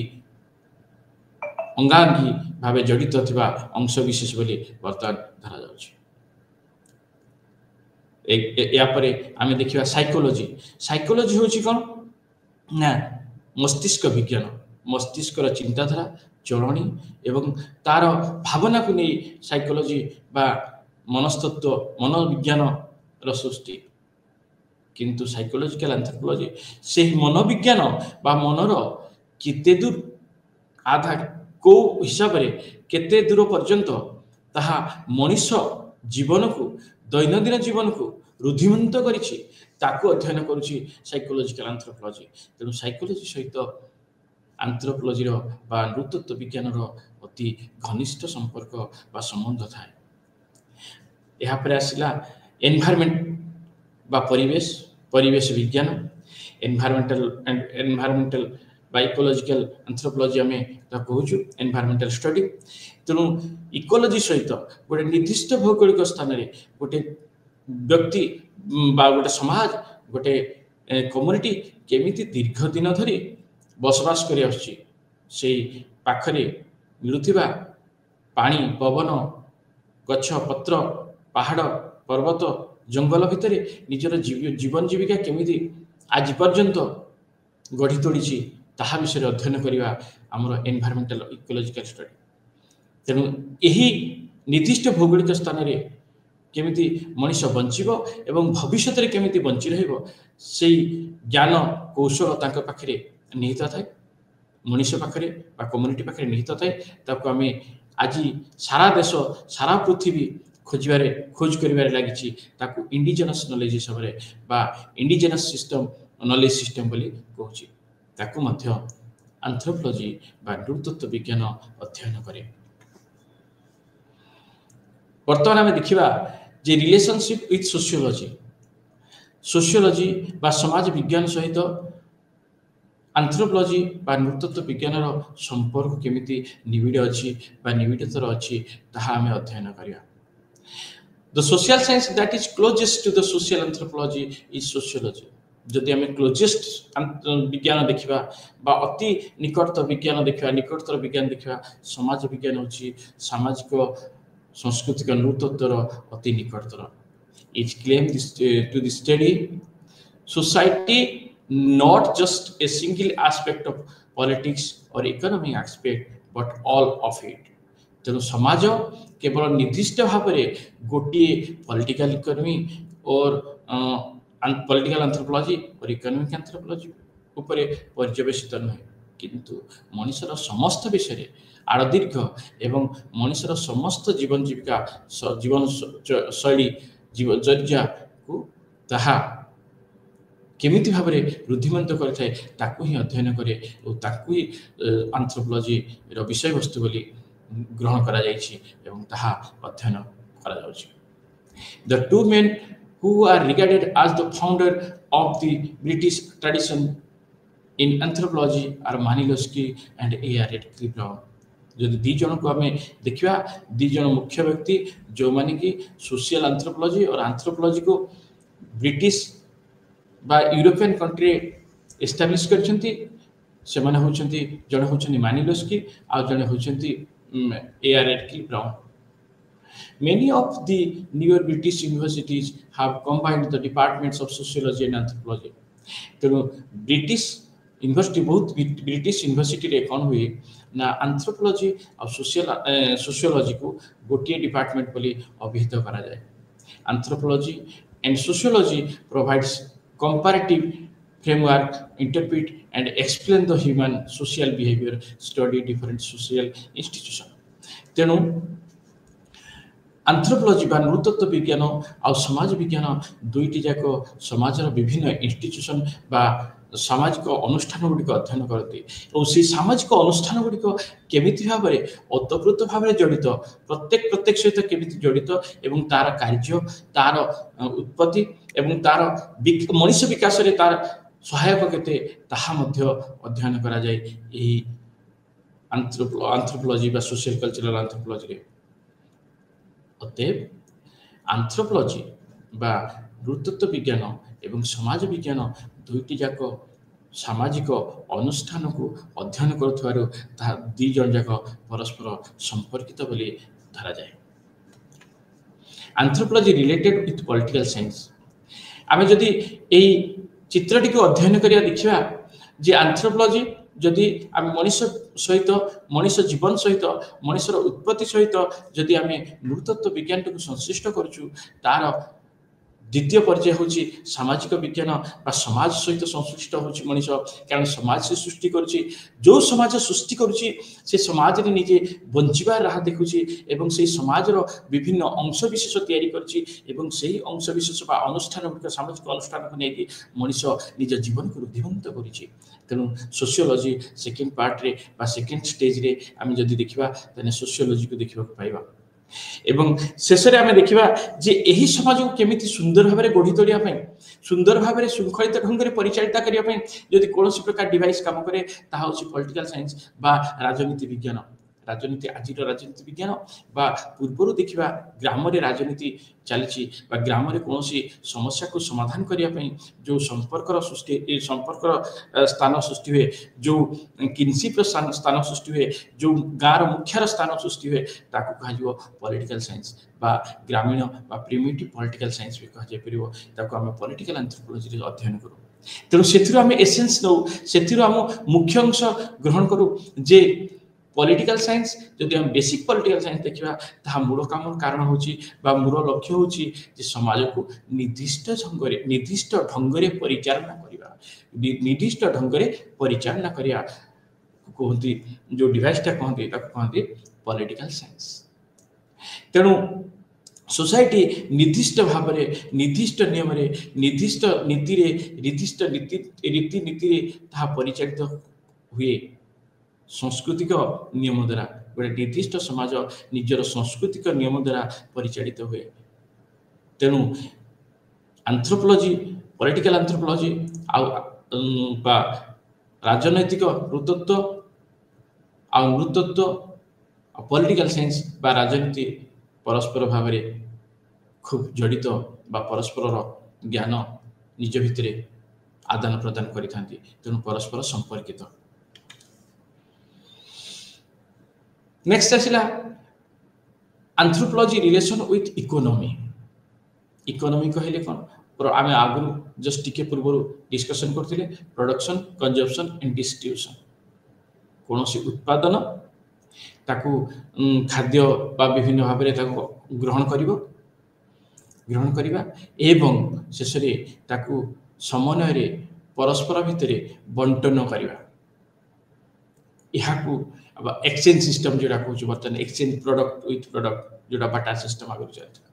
Speaker 1: ଅଙ୍ଗାଙ୍ଗୀ ଭାବେ ଜଡ଼ିତ ଥିବା ଅଂଶ ବିଶେଷ ବୋଲି ବର୍ତ୍ତମାନ ଧରାଯାଉଛି। ଏହାପରେ ଆମେ ଦେଖିବା ସାଇକୋଲୋଜି। ସାଇକୋଲୋଜି ହେଉଛି କ'ଣ ନା ମସ୍ତିଷ୍କ ବିଜ୍ଞାନ, ମସ୍ତିଷ୍କର ଚିନ୍ତାଧାରା, ଚଳଣି ଏବଂ ତାର ଭାବନାକୁ ନେଇ ସାଇକୋଲୋଜି ବା ମନସ୍ତତ୍ଵ ମନୋବିଜ୍ଞାନର ସୃଷ୍ଟି। କିନ୍ତୁ ସାଇକୋଲୋଜିକାଲ ଆନ୍ଥ୍ରୋପୋଲୋଜି ସେହି ମନୋବିଜ୍ଞାନ ବା ମନର କେତେ ଦୂର ଆଧାର କେଉଁ ହିସାବରେ କେତେ ଦୂର ପର୍ଯ୍ୟନ୍ତ ତାହା ମଣିଷ ଜୀବନକୁ ଦୈନନ୍ଦିନ ଜୀବନକୁ ରୁଦ୍ଧିମନ୍ତ କରିଛି ତାକୁ ଅଧ୍ୟୟନ କରୁଛି ସାଇକୋଲୋଜିକାଲ ଆନ୍ଥ୍ରୋପୋଲୋଜି। ତେଣୁ ସାଇକୋଲୋଜି ସହିତ ଆନ୍ଥ୍ରୋପୋଲୋଜିର ବା ନୃତତ୍ଵ ବିଜ୍ଞାନର ଅତି ଘନିଷ୍ଠ ସମ୍ପର୍କ ବା ସମ୍ବନ୍ଧ ଥାଏ। ଏହାପରେ ଆସିଲା ଏନଭାରମେଣ୍ଟ ବା ପରିବେଶ ବିଜ୍ଞାନ। ଏନଭାରମେଣ୍ଟାଲ ବା ଇକୋଲୋଜିକାଲ ଆନ୍ଥ୍ରୋପୋଲୋଜି ଆମେ ତାକୁ କହୁଛୁ ଏନଭାରମେଣ୍ଟାଲ ଷ୍ଟଡି। ତେଣୁ ଇକୋଲୋଜି ସହିତ ଗୋଟେ ନିର୍ଦ୍ଦିଷ୍ଟ ଭୌଗୋଳିକ ସ୍ଥାନରେ ଗୋଟେ ବ୍ୟକ୍ତି ବା ଗୋଟେ ସମାଜ ଗୋଟେ କମ୍ୟୁନିଟି କେମିତି ଦୀର୍ଘ ଦିନ ଧରି ବସବାସ କରି ଆସୁଛି, ସେଇ ପାଖରେ ମିଳୁଥିବା ପାଣି, ପବନ, ଗଛ ପତ୍ର, ପାହାଡ଼, ପର୍ବତ, ଜଙ୍ଗଲ ଭିତରେ ନିଜର ଜୀବନ ଜୀବିକା କେମିତି ଆଜି ପର୍ଯ୍ୟନ୍ତ ଗଢ଼ି ତୋଳିଛି ତାହା ବିଷୟରେ ଅଧ୍ୟୟନ କରିବା ଆମର ଏନଭାରମେଣ୍ଟାଲ ଇକୋଲୋଜିକାଲ ଷ୍ଟଡି। ତେଣୁ ଏହି ନିର୍ଦ୍ଦିଷ୍ଟ ଭୌଗୋଳିକ ସ୍ଥାନରେ କେମିତି ମଣିଷ ବଞ୍ଚିବ ଏବଂ ଭବିଷ୍ୟତରେ କେମିତି ବଞ୍ଚି ରହିବ ସେଇ ଜ୍ଞାନ କୌଶଳ ତାଙ୍କ ପାଖରେ ନିହିତ ଥାଏ, ମଣିଷ ପାଖରେ ବା କମ୍ୟୁନିଟି ପାଖରେ ନିହିତ ଥାଏ। ତାକୁ ଆମେ ଆଜି ସାରା ଦେଶ ସାରା ପୃଥିବୀ ଖୋଜ କରିବାରେ ଲାଗିଛି। ତାକୁ ଇଣ୍ଡିଜେନସ୍ ନଲେଜ ହିସାବରେ ବା ଇଣ୍ଡିଜେନସ୍ ନଲେଜ ସିଷ୍ଟମ ବୋଲି କହୁଛି। ତାକୁ ମଧ୍ୟ ଆନ୍ଥ୍ରୋପୋଲୋଜି ବା ନୃତତ୍ଵ ବିଜ୍ଞାନ ଅଧ୍ୟୟନ କରେ। ବର୍ତ୍ତମାନ ଆମେ ଦେଖିବା ଯେ ରିଲେସନସିପ୍ ୱିଥ୍ ସୋସିଓଲୋଜି ବା ସମାଜ ବିଜ୍ଞାନ ସହିତ ଆନ୍ଥ୍ରୋପୋଲୋଜି ବା ନୃତତ୍ଵ ବିଜ୍ଞାନର ସମ୍ପର୍କ କେମିତି ନିବିଡ଼ ଅଛି ବା ନିବିଡ଼ତର ଅଛି ତାହା ଆମେ ଅଧ୍ୟୟନ କରିବା। The social science that is closest to the social anthropology is sociology. ଯଦି ଆମେ କ୍ଲୋଜେଷ୍ଟ ବିଜ୍ଞାନ ଦେଖିବା ବା ଅତି ନିକଟତର ବିଜ୍ଞାନ ଦେଖିବା ସମାଜ ବିଜ୍ଞାନ ହେଉଛି ସାମାଜିକ ସାଂସ୍କୃତିକ ନୃତତ୍ଵର ଅତି ନିକଟତର। It claims to the study society, not just a single aspect of politics or economic aspect but all of it. ତେଣୁ ସମାଜ କେବଳ ନିର୍ଦ୍ଦିଷ୍ଟ ଭାବରେ ଗୋଟିଏ ପଲିଟିକାଲ ଇକୋନୋମି ଓର ପଲିଟିକାଲ ଆନ୍ଥ୍ରୋପୋଲୋଜି ଓ ଇକୋନୋମିକ ଆନ୍ଥ୍ରୋପୋଲୋଜି ଉପରେ ପର୍ଯ୍ୟବେସିତ ନୁହେଁ, କିନ୍ତୁ ମଣିଷର ସମସ୍ତ ବିଷୟରେ ଆଳଦୀର୍ଘ ଏବଂ ମଣିଷର ସମସ୍ତ ଜୀବନ ଜୀବିକା ଜୀବନ ଶୈଳୀ ଜୀବନଚର୍ଯ୍ୟାକୁ ତାହା କେମିତି ଭାବରେ ରୁଦ୍ଧିମନ୍ତ କରିଥାଏ ତାକୁ ହିଁ ଅଧ୍ୟୟନ କରେ ଓ ତାକୁ ହିଁ ଆନ୍ଥ୍ରୋପୋଲୋଜିର ବିଷୟବସ୍ତୁ ବୋଲି ଗ୍ରହଣ କରାଯାଇଛି ଏବଂ ତାହା ଅଧ୍ୟୟନ କରାଯାଉଛି। The two men who are regarded as the founder of the British tradition in anthropology are Manilovsky and A.R. Radcliffe Brown। ଯଦି ଦୁଇ ଜଣକୁ ଆମେ ଦେଖିବା, ଦୁଇ ଜଣ ମୁଖ୍ୟ ବ୍ୟକ୍ତି ଯେଉଁମାନେ କି ସୋସିଆଲ ଆନ୍ଥ୍ରୋପୋଲୋଜି ଓ ଆନ୍ଥ୍ରୋପୋଲୋଜିକୁ ବ୍ରିଟିଶ ବା ୟୁରୋପିଆନ କଣ୍ଟ୍ରିରେ ଏଷ୍ଟାବ୍ଲିଶ କରିଛନ୍ତି, ସେମାନେ ହେଉଛନ୍ତି ଜଣେ ହେଉଛନ୍ତି ମାନିଲୋସ୍କି ଆଉ ଜଣେ ହେଉଛନ୍ତି A.R. Radcliffe Brown। Many of the newer British universities have combined the departments of sociology and anthropology। ତେଣୁ ବ୍ରିଟିଶ ୟୁନିଭର୍ସିଟି ବହୁତ ବ୍ରିଟିଶ ୟୁନିଭର୍ସିଟିରେ କ'ଣ ହୁଏ ନା ଆନ୍ଥ୍ରୋପୋଲୋଜି ଆଉ ସୋସିଓଲୋଜିକୁ ଗୋଟିଏ ଡିପାର୍ଟମେଣ୍ଟ ବୋଲି ଅଭିହିତ କରାଯାଏ। Anthropology and sociology provides comparative framework, interpret and explain the human social behavior, study different social institution। ତେଣୁ ଆନ୍ଥ୍ରୋପୋଲୋଜି ବା ନୃତତ୍ଵ ବିଜ୍ଞାନ ଆଉ ସମାଜ ବିଜ୍ଞାନ ଦୁଇଟି ଯାକ ସମାଜର ବିଭିନ୍ନ ଇନଷ୍ଟିଚ୍ୟୁସନ ବା ସାମାଜିକ ଅନୁଷ୍ଠାନଗୁଡ଼ିକ ଅଧ୍ୟୟନ କରନ୍ତି ଏବଂ ସେହି ସାମାଜିକ ଅନୁଷ୍ଠାନଗୁଡ଼ିକ କେମିତି ଭାବରେ ଓତପ୍ରୋତ ଭାବରେ ଜଡ଼ିତ, ପ୍ରତ୍ୟେକ ସହିତ କେମିତି ଜଡ଼ିତ ଏବଂ ତା'ର କାର୍ଯ୍ୟ, ତା'ର ଉତ୍ପତ୍ତି ଏବଂ ତା'ର ମଣିଷ ବିକାଶରେ ତା'ର ସହାୟକ କେତେ, ତାହା ମଧ୍ୟ ଅଧ୍ୟୟନ କରାଯାଏ ଏହି ଆନ୍ଥ୍ରୋପୋଲୋଜି ବା ସୋସିଆଲ କଲଚରାଲ ଆନ୍ଥ୍ରୋପୋଲୋଜିରେ। ଅତଏବ ଆନ୍ଥ୍ରୋପୋଲୋଜି ବା ନୃତତ୍ତ୍ୱ ବିଜ୍ଞାନ ଏବଂ ସମାଜ ବିଜ୍ଞାନ ଦୁଇଟି ଯାକ ସାମାଜିକ ଅନୁଷ୍ଠାନକୁ ଅଧ୍ୟୟନ କରୁଥିବାରୁ ତାହା ଦୁଇ ଜଣ ଯାକ ପରସ୍ପର ସମ୍ପର୍କିତ ବୋଲି ଧରାଯାଏ। Anthropology related with political science. ଆମେ ଯଦି ଏହି ଚିତ୍ରଟିକୁ ଅଧ୍ୟୟନ କରିବା ଦେଖିବା ଯେ ଆନ୍ଥ୍ରୋପୋଲୋଜି ଯଦି ଆମେ ମଣିଷ ସହିତ, ମଣିଷ ଜୀବନ ସହିତ, ମଣିଷର ଉତ୍ପତ୍ତି ସହିତ ଯଦି ଆମେ ନୃତତ୍ତ୍ୱ ବିଜ୍ଞାନଟିକୁ ସଂଶ୍ଳିଷ୍ଟ କରୁଛୁ, ତାର ଦ୍ୱିତୀୟ ପର୍ଯ୍ୟାୟ ହେଉଛି ସାମାଜିକ ବିଜ୍ଞାନ ବା ସମାଜ ସହିତ ସଂଶ୍ଳିଷ୍ଟ ହେଉଛି ମଣିଷ। କାରଣ ସମାଜ ସେ ସୃଷ୍ଟି କରୁଛି, ଯେଉଁ ସମାଜ ସୃଷ୍ଟି କରୁଛି ସେ ସମାଜରେ ନିଜେ ବଞ୍ଚିବାର ରାହା ଦେଖୁଛି ଏବଂ ସେହି ସମାଜର ବିଭିନ୍ନ ଅଂଶବିଶେଷ ତିଆରି କରିଛି ଏବଂ ସେହି ଅଂଶବିଶେଷ ବା ଅନୁଷ୍ଠାନ ଗୁଡ଼ିକ, ସାମାଜିକ ଅନୁଷ୍ଠାନକୁ ନେଇକି ମଣିଷ ନିଜ ଜୀବନକୁ ରୁଦ୍ଧିବନ୍ତ କରିଛି। ତେଣୁ ସୋସିଓଲୋଜି ସେକେଣ୍ଡ ପାର୍ଟରେ ବା ସେକେଣ୍ଡ ଷ୍ଟେଜରେ ଆମେ ଯଦି ଦେଖିବା ତାହେଲେ ସୋସିଓଲୋଜିକୁ ଦେଖିବାକୁ ପାଇବା ଏବଂ ଶେଷରେ ଆମେ ଦେଖିବା ଯେ ଏହି ସମାଜକୁ କେମିତି ସୁନ୍ଦର ଭାବରେ ଗଢ଼ି ତୋଳିବା ପାଇଁ, ସୁନ୍ଦର ଭାବରେ ଶୃଙ୍ଖଳିତ ଢଙ୍ଗରେ ପରିଚାଳିତ କରିବା ପାଇଁ ଯଦି କୌଣସି ପ୍ରକାର ଡିଭାଇସ୍ କାମ କରେ, ତାହା ହେଉଛି ପଲିଟିକାଲ ସାଇନ୍ସ ବା ରାଜନୀତି ବିଜ୍ଞାନ। ରାଜନୀତି, ଆଜିର ରାଜନୀତି ବିଜ୍ଞାନ ବା ପୂର୍ବରୁ ଦେଖିବା ଗ୍ରାମରେ ରାଜନୀତି ଚାଲିଛି ବା ଗ୍ରାମରେ କୌଣସି ସମସ୍ୟାକୁ ସମାଧାନ କରିବା ପାଇଁ ଯେଉଁ ସମ୍ପର୍କର ସ୍ଥାନ ସୃଷ୍ଟି ହୁଏ, ଯେଉଁ କିନସିପ୍ର ସ୍ଥାନ ସୃଷ୍ଟି ହୁଏ, ଯେଉଁ ଗାଁର ମୁଖ୍ୟର ସ୍ଥାନ ସୃଷ୍ଟି ହୁଏ, ତାକୁ କୁହାଯିବ ପଲିଟିକାଲ ସାଇନ୍ସ ବା ଗ୍ରାମୀଣ ବା ପ୍ରିମିଟିଭ୍ ପଲିଟିକାଲ ସାଇନ୍ସ ବି କୁହାଯାଇପାରିବ। ତାକୁ ଆମେ ପଲିଟିକାଲ ଆନ୍ଥ୍ରୋପୋଲୋଜିରେ ଅଧ୍ୟୟନ କରୁ। ତେଣୁ ସେଥିରୁ ଆମେ ଏସେନ୍ସ ନେଉ, ସେଥିରୁ ଆମ ମୁଖ୍ୟ ଅଂଶ ଗ୍ରହଣ କରୁ ଯେ ପଲିଟିକାଲ ସାଇନ୍ସ, ଯଦି ଆମେ ବେସିକ୍ ପଲିଟିକାଲ ସାଇନ୍ସ ଦେଖିବା, ତାହା ମୂଳ କାରଣ ହେଉଛି ବା ମୂଳ ଲକ୍ଷ୍ୟ ହେଉଛି ଯେ ସମାଜକୁ ନିର୍ଦ୍ଦିଷ୍ଟ ଢଙ୍ଗରେ ପରିଚାଳନା କରିବା, ନିର୍ଦ୍ଦିଷ୍ଟ ଢଙ୍ଗରେ ପରିଚାଳନା କରିବା କୁହନ୍ତି, ଯେଉଁ ଡିଭାଇସ୍ଟା କହନ୍ତି ତାକୁ କହନ୍ତି ପଲିଟିକାଲ ସାଇନ୍ସ। ତେଣୁ ସୋସାଇଟି ନିର୍ଦ୍ଦିଷ୍ଟ ଭାବରେ, ନିର୍ଦ୍ଦିଷ୍ଟ ନିୟମରେ, ନିର୍ଦ୍ଦିଷ୍ଟ ନୀତିରେ, ନିର୍ଦ୍ଦିଷ୍ଟ ରୀତିନୀତିରେ ତାହା ପରିଚାଳିତ ହୁଏ ସାଂସ୍କୃତିକ ନିୟମ ଦ୍ୱାରା। ଗୋଟେ ନିର୍ଦ୍ଦିଷ୍ଟ ସମାଜ ନିଜର ସାଂସ୍କୃତିକ ନିୟମ ଦ୍ୱାରା ପରିଚାଳିତ ହୁଏ। ତେଣୁ ଆନ୍ଥ୍ରୋପୋଲୋଜି, ପଲିଟିକାଲ ଆନ୍ଥ୍ରୋପୋଲୋଜି ଆଉ ବା ରାଜନୈତିକ ନୃତତ୍ତ୍ୱ ଆଉ ନୃତତ୍ତ୍ୱ ଆଉ ପଲିଟିକାଲ ସାଇନ୍ସ ବା ରାଜନୀତି ପରସ୍ପର ଭାବରେ ଖୁବ୍ ଜଡ଼ିତ ବା ପରସ୍ପରର ଜ୍ଞାନ ନିଜ ଭିତରେ ଆଦାନ ପ୍ରଦାନ କରିଥାନ୍ତି, ତେଣୁ ପରସ୍ପର ସମ୍ପର୍କିତ। ନେକ୍ସଟ ଆସିଲା anthropology relation with economy. Economy କହିଲେ କ'ଣ? ଆମେ ଆଗରୁ ଜଷ୍ଟ ଟିକେ ପୂର୍ବରୁ ଡିସ୍କସନ୍ କରିଥିଲେ ପ୍ରଡକ୍ସନ୍, କନଜମ୍ପସନ୍ ଆଣ୍ଡ ଡିଷ୍ଟ୍ରିବ୍ୟୁସନ୍। କୌଣସି ଉତ୍ପାଦନ, ତାକୁ ଖାଦ୍ୟ ବା ବିଭିନ୍ନ ଭାବରେ ତାକୁ ଗ୍ରହଣ କରିବା ଏବଂ ଶେଷରେ ତାକୁ ସମନ୍ୱୟରେ ପରସ୍ପର ଭିତରେ ବଣ୍ଟନ କରିବା। ଏହାକୁ ଏକ୍ସଚେଞ୍ଜ ସିଷ୍ଟମ ଯେଉଁଟା କହୁଛୁ ବର୍ତ୍ତମାନ, ଏକ୍ସଚେଞ୍ଜ ପ୍ରଡକ୍ଟ ୱିଥ୍ ପ୍ରଡକ୍ଟ, ଯେଉଁଟା ବାଟା ସିଷ୍ଟମ ଆଗରୁ ଚାଲିଥିଲା।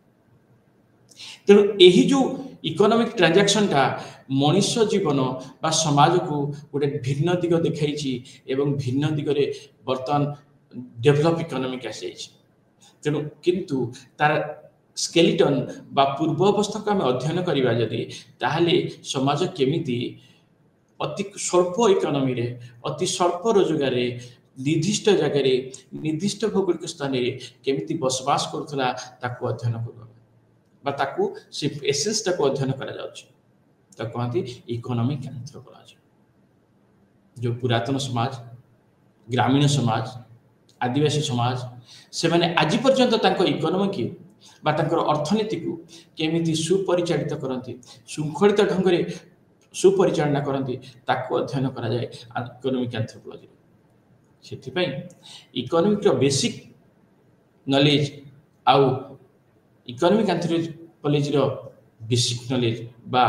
Speaker 1: ତେଣୁ ଏହି ଯେଉଁ ଇକୋନୋମିକ୍ ଟ୍ରାଞ୍ଜାକ୍ସନଟା ମଣିଷ ଜୀବନ ବା ସମାଜକୁ ଗୋଟେ ଭିନ୍ନ ଦିଗ ଦେଖାଇଛି ଏବଂ ଭିନ୍ନ ଦିଗରେ ବର୍ତ୍ତମାନ ଡେଭଲପ ଇକୋନୋମିକ୍ ଆସିଯାଇଛି। ତେଣୁ କିନ୍ତୁ ତାର ସ୍କେଲିଟନ ବା ପୂର୍ବ ଅବସ୍ଥାକୁ ଆମେ ଅଧ୍ୟୟନ କରିବା ଯଦି, ତାହେଲେ ସମାଜ କେମିତି ଅତି ସ୍ୱଳ୍ପ ଇକୋନୋମିରେ, ଅତି ସ୍ୱଳ୍ପ ରୋଜଗାରରେ, ନିର୍ଦ୍ଦିଷ୍ଟ ଜାଗାରେ, ନିର୍ଦ୍ଦିଷ୍ଟ ଭୌଗୋଳିକ ସ୍ଥାନରେ କେମିତି ବସବାସ କରୁଥିଲା ତାକୁ ଅଧ୍ୟୟନ କରିବା ବା ତାକୁ ସେ ଏସେନ୍ସଟାକୁ ଅଧ୍ୟୟନ କରାଯାଉଛି। ତାକୁ କହନ୍ତି ଇକୋନୋମିକ୍ ଆନ୍ଥ୍ରୋପୋଲୋଜି। ଯେଉଁ ପୁରାତନ ସମାଜ, ଗ୍ରାମୀଣ ସମାଜ, ଆଦିବାସୀ ସମାଜ, ସେମାନେ ଆଜି ପର୍ଯ୍ୟନ୍ତ ତାଙ୍କ ଇକୋନୋମିକୁ ବା ତାଙ୍କର ଅର୍ଥନୀତିକୁ କେମିତି ସୁପରିଚାଳିତ କରନ୍ତି, ଶୃଙ୍ଖଳିତ ଢଙ୍ଗରେ ସୁପରିଚାଳନା କରନ୍ତି, ତାକୁ ଅଧ୍ୟୟନ କରାଯାଏ ଇକୋନୋମିକ୍ ଆନ୍ଥ୍ରୋପୋଲୋଜିରେ। ସେଥିପାଇଁ ଇକୋନୋମିକ୍ର ବେସିକ୍ ନଲେଜ ଆଉ ଇକୋନୋମିକ୍ ଆନ୍ଥ୍ରୋପୋଲୋଜିର ବେସିକ୍ ନଲେଜ ବା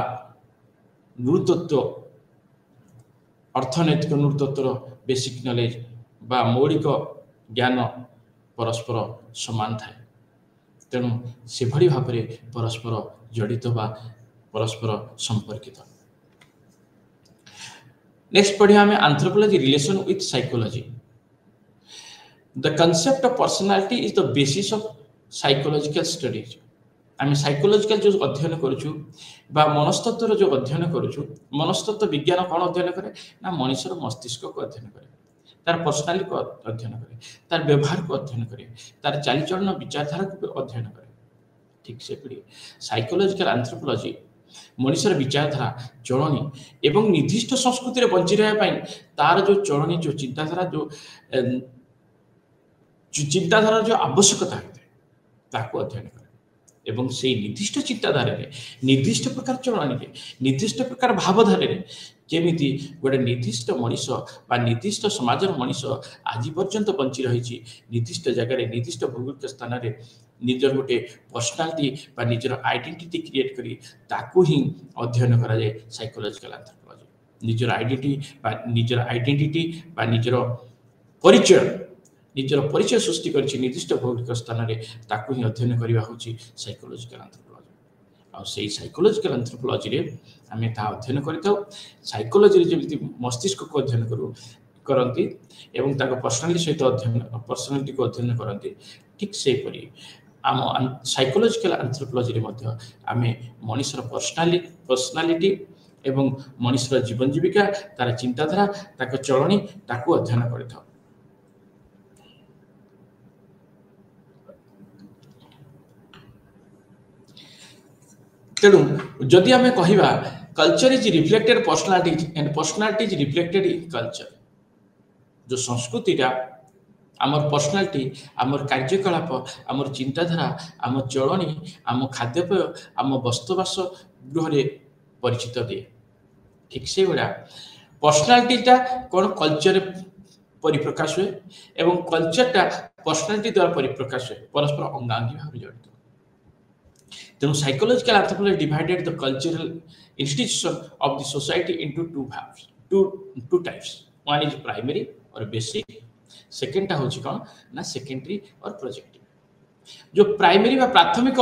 Speaker 1: ନୃତତ୍ତ୍ୱ, ଅର୍ଥନୈତିକ ନୃତତ୍ତ୍ୱର ବେସିକ୍ ନଲେଜ ବା ମୌଳିକ ଜ୍ଞାନ ପରସ୍ପର ସମାନ ଥାଏ। ତେଣୁ ସେଭଳି ଭାବରେ ପରସ୍ପର ଜଡ଼ିତ ବା ପରସ୍ପର ସମ୍ପର୍କିତ। नेक्स्ट पढ़िया हमें anthropology relation with psychology. The concept of personality is the basis of psychological studies. आम साइकोलॉजिकल जो अध्ययन करूँ बा मनस्तत्वर जो अध्ययन करूँ, मनस्तत्व विज्ञान कौन अध्ययन करे ना मनुष्यर मस्तिष्क को अध्ययन करे, तार पर्सनालिटी को अध्ययन करे, तार व्यवहार को अध्ययन करे, तार चालीचलन विचारधारा को अध्ययन करे। ठीक से पड़ी साइकोलॉजिकल एंथ्रोपोलॉजी मनुष्यर विचारधारा चलनी एवं निर्दिष्ट संस्कृति बंची रहा तार जो चलनी जो चिंताधारा जो चिंताधारा जो आवश्यकता होता है अध्ययन करे एवं से निर्दिष्ट चिंताधारा निर्दिष्ट प्रकार चलनी निर्दिष्ट प्रकार भावधारा केमिति गोटे निर्दिष्ट मनीष बा निर्दिष्ट समाज मनीष आज पर्यंत बंची रही निर्दिष्ट जगह निर्दिष्ट भौगोलिक स्थान में निजर गोटे पर्सनालिटी बा निजर आइडेंटिटी क्रिएट करी ताकू ही अध्ययन करा जाए साइकोलॉजिकल एंथ्रोपोलॉजी। निजर आइडेंटिटी बा निजर परिचय सृष्टि कर निर्दिष्ट भौगोलिक स्थान में ताकू ही अध्ययन करवा हूँ साइकोलॉजिकल एंथ्रोपोलॉजी। आ से साइकोलॉजिकल एंथ्रोपोलॉजी रे आम ता अध्ययन करता साइकोलॉजी जमी मस्तिष्क को अध्ययन करती एवं पर्सनालिटी सहित पर्सनालिटी को अध्ययन करती। ठीक से परी आम साइकोलॉजिकल एंथ्रोपोलॉजी रे आम मनुष्यर पर्सनालिटी एवं मनुष्यर जीवन जीविका तार चिंताधारा ताक चलनी ताकू अध्ययन करता। तेणु जदि आम कहवा culture is reflected personality and personality is reflected in culture, जो संस्कृतिटा आमर पर्सनालिटी आमर कार्यकलाप आमर चिंताधारा आम चलनी आम खाद्यपेय आम बसवास गृह परिचित दिए। ठीक से भाया पर्सनालिटीटा कौन कल्चर परिप्रकाश हुए एवं कल्चरटा पर्सनालिटी द्वारा परिप्रकाश हुए, परस्पर अंगांगी भाव जड़ित। तेणु psychological anthropology divided the cultural institution of the society into two types. One is primary और बेसिक, सेकेंडटा हूँ कौन ना सेकेंडरी और प्रोजेक्टिव। जो प्राइमरी व प्राथमिक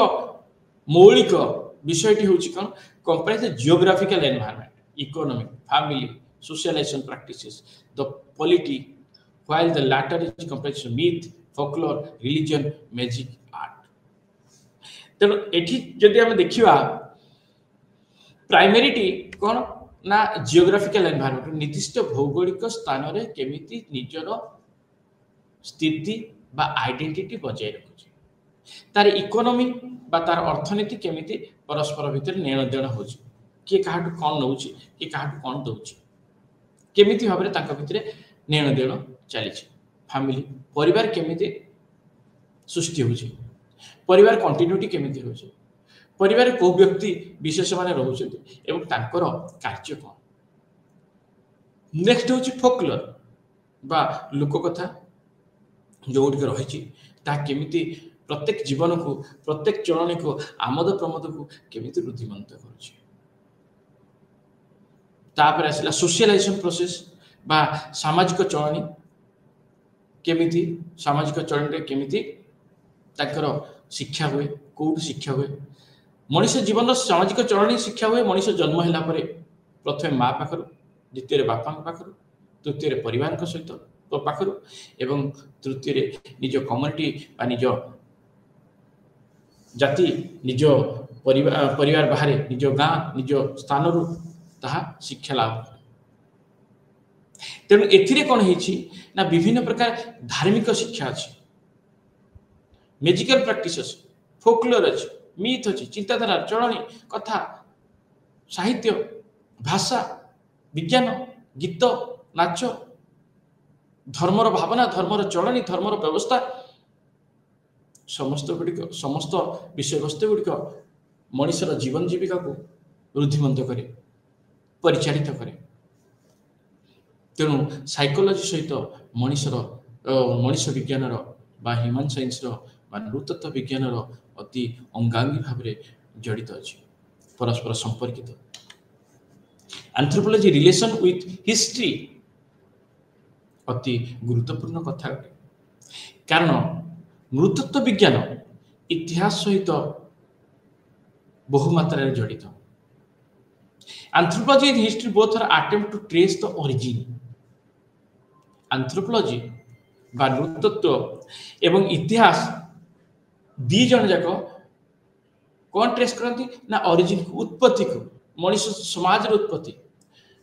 Speaker 1: मौलिक विषयटी हूँ कौन comprise geographical environment, economic, family, socialisation practices, the polity, while the latter is comprise myth, folklore, religion, magic, art. तेणु एठी जदि आम देखिबा प्राइमरीटी कौन ना जियोग्राफिकल एनवायरनमेंट, निर्दिष्ट भौगोलिक स्थान रे केमिति निजर स्थिति बा आइडेंटिटी बजाय रखुଛି, तार इकोनॉमी बा तार अर्थनीति केमिति परस्पर भितर लेन देन होछि, किए काहाटु कौन नउछि किए काहाटु कौन दउछि, केमिति भाबरे तांका भितर लेन देन चली। फैमिली परिवार केमिति सृष्टि होछि, परिवार कंटिन्यूटी केमिति होछि, परिवार को व्यक्ति विशेष माने रहुछन्ति एवं तांकर कार्य कौन। नेक्स्ट होछि फोकलोर बा लोक कथा जो रही केमिति प्रत्येक जीवन को प्रत्येक चलनी को आमोद प्रमोद को केमिति वृद्धिमंत करुछि। तापर आसला सोशलाइजेशन प्रोसेस बा सामाजिक चलनी केमिति सामाजिक चलनी केमिति ताकर शिक्षा हुए, कौट शिक्षा हुए, मनुष्य जीवन सामाजिक चलनी शिक्षा हुए। मनुष्य जन्म होला परे प्रथम माँ पाखर, द्वितीय बापा पाखर, तृतीय परिवार सहित पाखर एवं तृतीय निज कम्युनिटी बा निज जाति निज परिवार बाहर निज गाँ निज स्थान रु ताहा शिक्षा लाभ। तेणु एथिरे कौन होइछि ना विभिन्न प्रकार धार्मिक शिक्षा अछि, मैजिकल प्रैक्टिसेस, फोकलोर अछि, मिथ अछि, चिंताधारा चलनी कथा साहित्य भाषा विज्ञान गीत नाच धर्मर भावना धर्मर चलनी धर्मर व्यवस्था समस्त विषय वस्तु गुड़िक मनुष्यर जीवन जीविका को वृद्धिमंत करे परिचालित करे। तेणु साइकोलॉजी सहित मनुष्य विज्ञान बा ह्यूमन साइंस नृतत्व विज्ञान अति अंगांगी भाव जड़ित अच्छी परस्पर संपर्कित। एंथ्रोपोलॉजी रिलेशन विथ हिस्ट्री अति गुरुत्वपूर्ण कथा अटे, कारण नृतत्व विज्ञान इतिहास सहित बहुमात्रा जड़ित। Anthropology and history both are attempt to trace the origin. Anthropology বা নৃতত্ত্ব এবং ইতিহাস ଦି ଜଣ ଯାକ କ'ଣ ଟ୍ରେସ୍ କରନ୍ତି ନା ଅରିଜିନକୁ ଉତ୍ପତ୍ତିକୁ ମଣିଷ ସମାଜର ଉତ୍ପତ୍ତି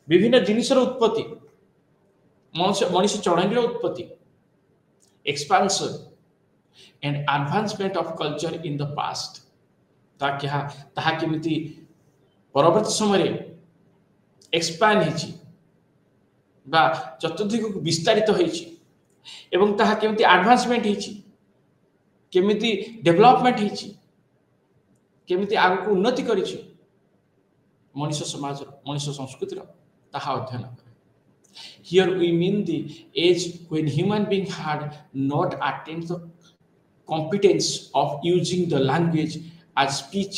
Speaker 1: ବିଭିନ୍ନ ଜିନିଷର ଉତ୍ପତ୍ତି ମଣିଷ ଚଳଣିର ଉତ୍ପତ୍ତି expansion and advancement of culture in the past ତାହା କେମିତି ପରବର୍ତ୍ତୀ ସମୟରେ ଏକ୍ସପାଣ୍ଡ ହେଇଛି ବା ଚତୁର୍ଦିଗକୁ ବିସ୍ତାରିତ ହେଇଛି ଏବଂ ତାହା କେମିତି ଆଡଭାନ୍ସମେଣ୍ଟ ହେଇଛି କେମିତି ଡେଭଲପମେଣ୍ଟ ହେଇଛି କେମିତି ଆଗକୁ ଉନ୍ନତି କରିଛି ମଣିଷ ସମାଜର ମଣିଷ ସଂସ୍କୃତିର ତାହା ଅଧ୍ୟୟନ କରେ। Here we mean the age when human being had not attained the competence of using the language as speech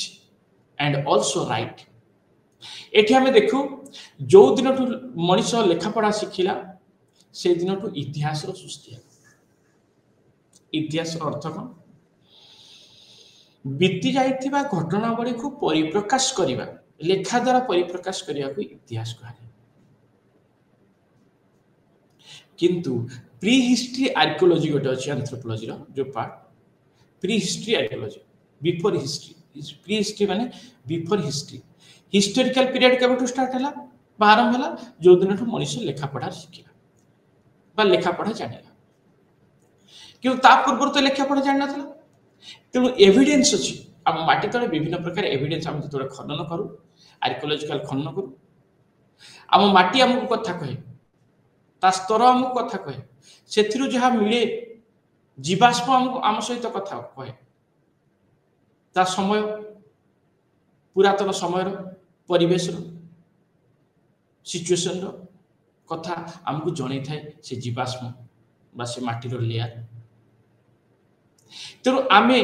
Speaker 1: and also write. एठी हमें देखू जो दिनठू मनीष लेखापढ़ा शिखिला से दिनठू इतिहास सृष्टि है। इतिहास अर्थ कौन बीती जाइथिबा घटनावली को परिप्रकाश करिबा लेखा द्वारा परिप्रकाश करिया को इतिहास कहा जाय। किंतु प्री हिस्ट्री आर्कियोलॉजी गोटे अछि एंथ्रोपोलॉजी रो जो part prehistory archaeology before history prehistory माने बिफोर हिस्ट्री हिस्टोरिकल पीरियड केबेटू स्टार्ट हला आरंभ हला जो दिनठू मनुष्य लेखा पढ़ा शिखिला बा लेखा पढ़ा जानिला कि ता पूर्व तो लेखा पढ़ा जानि नथला तेणु एविडेंस अछि हम माटी तळे विभिन्न प्रकार एविडेंस हम जतोळे खनन करू आर्कियोलॉजिकल खनन करू हम माटी हमकु कथा कहे ता स्तर हमकु कथा कहे सेथिरु जहा मिले जीवाश्म हमकु आम सहित कथा कहे ता समय पुरातन समय परिवेश सिचुएशन कथा हमकु जणै थाए से जीवाश्म बा से माटीर लेयर तेणु आमे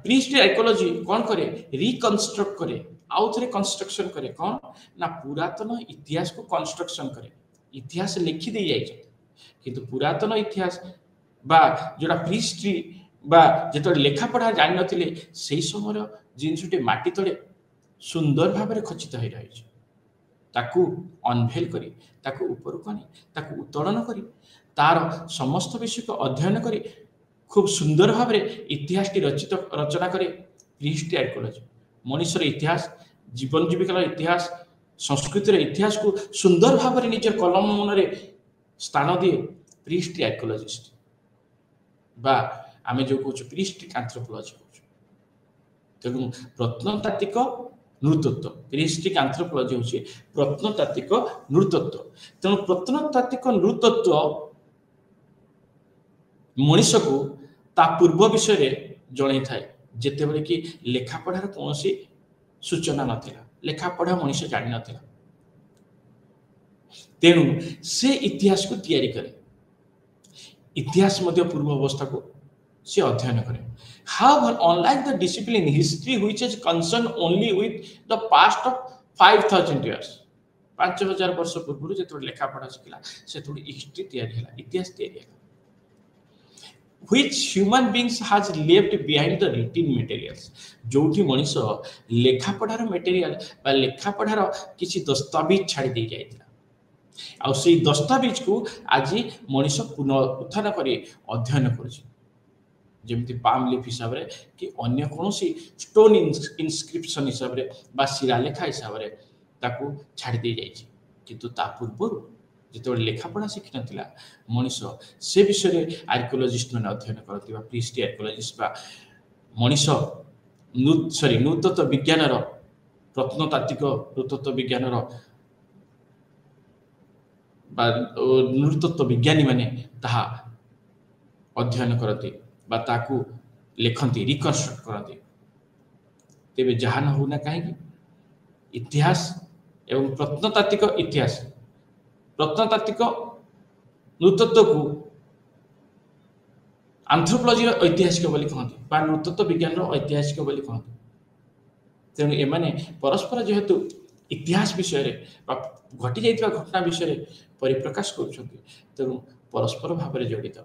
Speaker 1: प्री हिस्ट्री आर्कियोलॉजी कौन करे रिकंस्ट्रक्ट करे आउ थरे कंस्ट्रक्शन करे कौन ना पुरातन इतिहास को कंस्ट्रक्शन करे इतिहास लिखि दे जाय किंतु पुरातन इतिहास बा जोड़ा प्री हिस्ट्री बा जेतो लेखा पढ़ा जानि नथिले सेही समय जिनसुटे माटी तळे सुंदर भाबरे खचित होई रही छै ताकू अनभेल करी ताकू ऊपर को आनी ताकू उत्तोलन करी तार समस्त विषय को अध्ययन करी खूब सुंदर भाबरे इतिहास टी रचना करे प्री हिस्ट्री आर्कियोलॉजी मनुष्यर इतिहास जीवन जीविकार इतिहास संस्कृतिर इतिहास को सुंदर भाबरे निजर कलम मनरे स्थान दिए प्री हिस्ट्री आर्कियोलॉजिस्ट बा आमे जो कहू प्री हिस्ट्री एंथ्रोपोलॉजी कहू तेणु प्रत्नतात्विक नृतत्व प्री हिस्ट्री एंथ्रोपोलॉजी होची प्रत्नतात्विक नृतत्व तेणु प्रत्नतात्विक नृतत्व मनुष्य को ता पूर्व विषय रे जणै थाए जेते बेले कि लेखा पढ़ार कोनोसी सूचना नथिला लेखा पढ़ा मनुष्य जानि नथिला तेणु से इतिहास को तैयारी करे इतिहास मध्य पूर्व अवस्था को से अध्ययन करे however unlike the discipline history which is concerned only with the past of 5000 years 5000 वर्ष पूर्व जेतो लेखा पढ़ा सिखला से थोड़ी हिस्ट्री तैयारी हला इतिहास तैयारी हला which human beings has left behind the written materials जोठी मनुष्य लेखा पढ़ार मटेरियल बा लेखा पढ़ार किछि दस्तावेज छाड़ी दे जायतिला आ से दस्तावेज को आज मनुष्य पुनः उत्थान करी अध्ययन करछि जेमती पाम लीफ हिसाब रे कि अन्य कोनोसी स्टोन इनस्क्रिप्शन हिसाब रे बा शिलालेखा हिसाब रे ताकू छाड़ी दे जायछि किंतु ता पूर्व जेतो लेखा पढ़ा शिखि नथिला मनुष्य से विषय आर्कियोलॉजिस्ट माने अध्ययन करथि बा प्री हिस्ट्री आर्कियोलॉजिस्ट बा मनुष्य नृतत्व विज्ञान रो प्रत्नतात्विक नृतत्व विज्ञान रो बा नृतत्व विज्ञानी माने ताहा अध्ययन करथि बा ताकू लेखन्ति रिकंस्ट्रक्ट करथि तेबे जहा न होना काहे इतिहास एवं प्रत्नतात्विक इतिहास प्रत्नतात्विक नृतत्व को एंथ्रोपोलॉजी ऐतिहासिक बोली कहते बा नृतत्व विज्ञान ऐतिहासिक बोली कहते तेणु एमाने परस्पर जेहेतु इतिहास विषय रे घटी जाइतिबा घटना विषय रे परिप्रकाश करूछन्ति तेणु परस्पर भाव रे जड़ित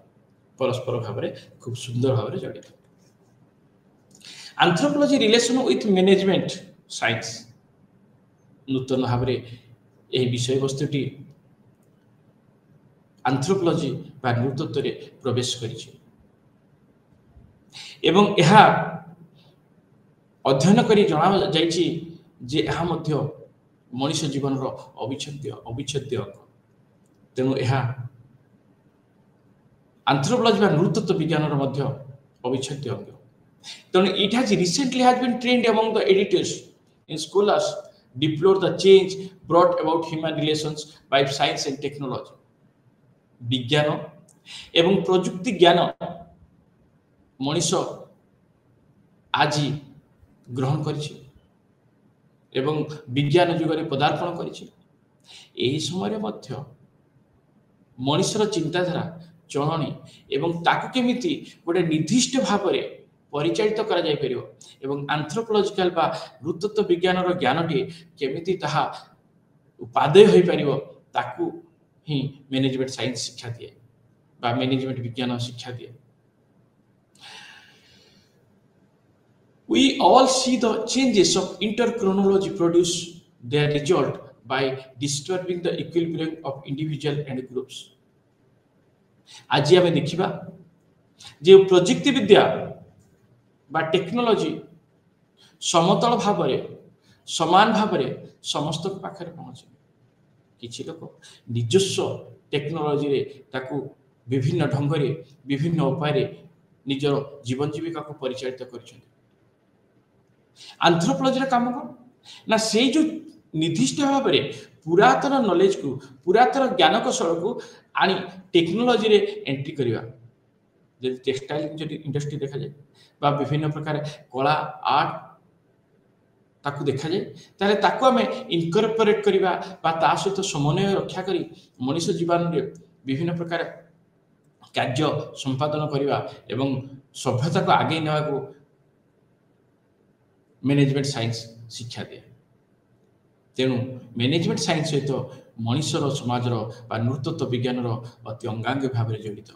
Speaker 1: परस्पर भाव रे खूब सुंदर भाव रे जड़ित anthropology relation with management science ନୂତନ ଭାବରେ ଏହି ବିଷୟବସ୍ତୁଟି ଆନ୍ଥ୍ରୋପୋଲୋଜି ବା ନୃତତ୍ୱରେ ପ୍ରବେଶ କରିଛି ଏବଂ ଏହା ଅଧ୍ୟୟନ କରି ଜଣାଯାଇଛି ଯେ ଏହା ମଧ୍ୟ ମଣିଷ ଜୀବନର ଅବିଚ୍ଛେଦ୍ୟ ଅଙ୍ଗ। ତେଣୁ ଏହା ଆନ୍ଥ୍ରୋପୋଲୋଜି ବା ନୃତତ୍ୱ ବିଜ୍ଞାନର ମଧ୍ୟ ଅବିଚ୍ଛେଦ୍ୟ ଅଙ୍ଗ। ତେଣୁ it has recently has been trained among the editors and scholars deplore the change brought about human relations by science and technology। ବିଜ୍ଞାନ ଏବଂ ପ୍ରଯୁକ୍ତି ଜ୍ଞାନ ମଣିଷ ଆଜି ଗ୍ରହଣ କରିଛି ଏବଂ ବିଜ୍ଞାନ ଯୁଗରେ ପଦାର୍ପଣ କରିଛି। ଏହି ସମୟରେ ମଧ୍ୟ ମଣିଷର ଚିନ୍ତାଧାରା ଚଳଣି ଏବଂ ତାକୁ କେମିତି ଗୋଟେ ନିର୍ଦ୍ଦିଷ୍ଟ ଭାବରେ ପରିଚାଳିତ କରାଯାଇପାରିବ ଏବଂ ଆନ୍ଥ୍ରୋପୋଲୋଜିକାଲ ବା ନୃତତ୍ୱ ବିଜ୍ଞାନର ଜ୍ଞାନଟି କେମିତି ତାହା ଉପାଦେୟ ହୋଇପାରିବ ତାକୁ ହିଁ ମ୍ୟାନେଜମେଣ୍ଟ ସାଇନ୍ସ ଶିକ୍ଷା ଦିଏ ବା ମ୍ୟାନେଜମେଣ୍ଟ ବିଜ୍ଞାନ ଶିକ୍ଷା ଦିଏ। We all see the changes of interchronology produce their result by disturbing the equilibrium of individual and groups। आज आम देखा जे प्रजुक्ति विद्या बा टेक्नोलॉजी समतल भाव समान भाव समस्त पाखे पहुँचे। किसी लोक निजस्व टेक्नोलॉजी ताकू विभिन्न ढंग से विभिन्न उपाय निजर जीवन जीविका को परिचालित कर। आंथ्रोपोलॉजी काम कौन ना से जो निर्दिष्ट भाव में पुरातन नॉलेज को पुरातन ज्ञान कौशल को आनी टेक्नोलॉजी रे एंट्री करवा। जब टेक्सटाइल इंडस्ट्री देखा जाए बा विभिन्न प्रकार कला आर्ट ताकू देखा जाए ताले ताकू आमे इनकॉर्पोरेट करवा बा ता सहित समन्वय रक्षा करी मनुष्य जीवन रे विभिन्न प्रकार कार्य संपादन करवा एवं सभ्यता को आगे नेवा को मैनेजमेंट साइंस शिक्षा दिए। तेणु मैनेजमेंट साइंस सहित मनुष्यर समाजर बा नृतत्व विज्ञानर अति अंगांगी भाव में जड़ित।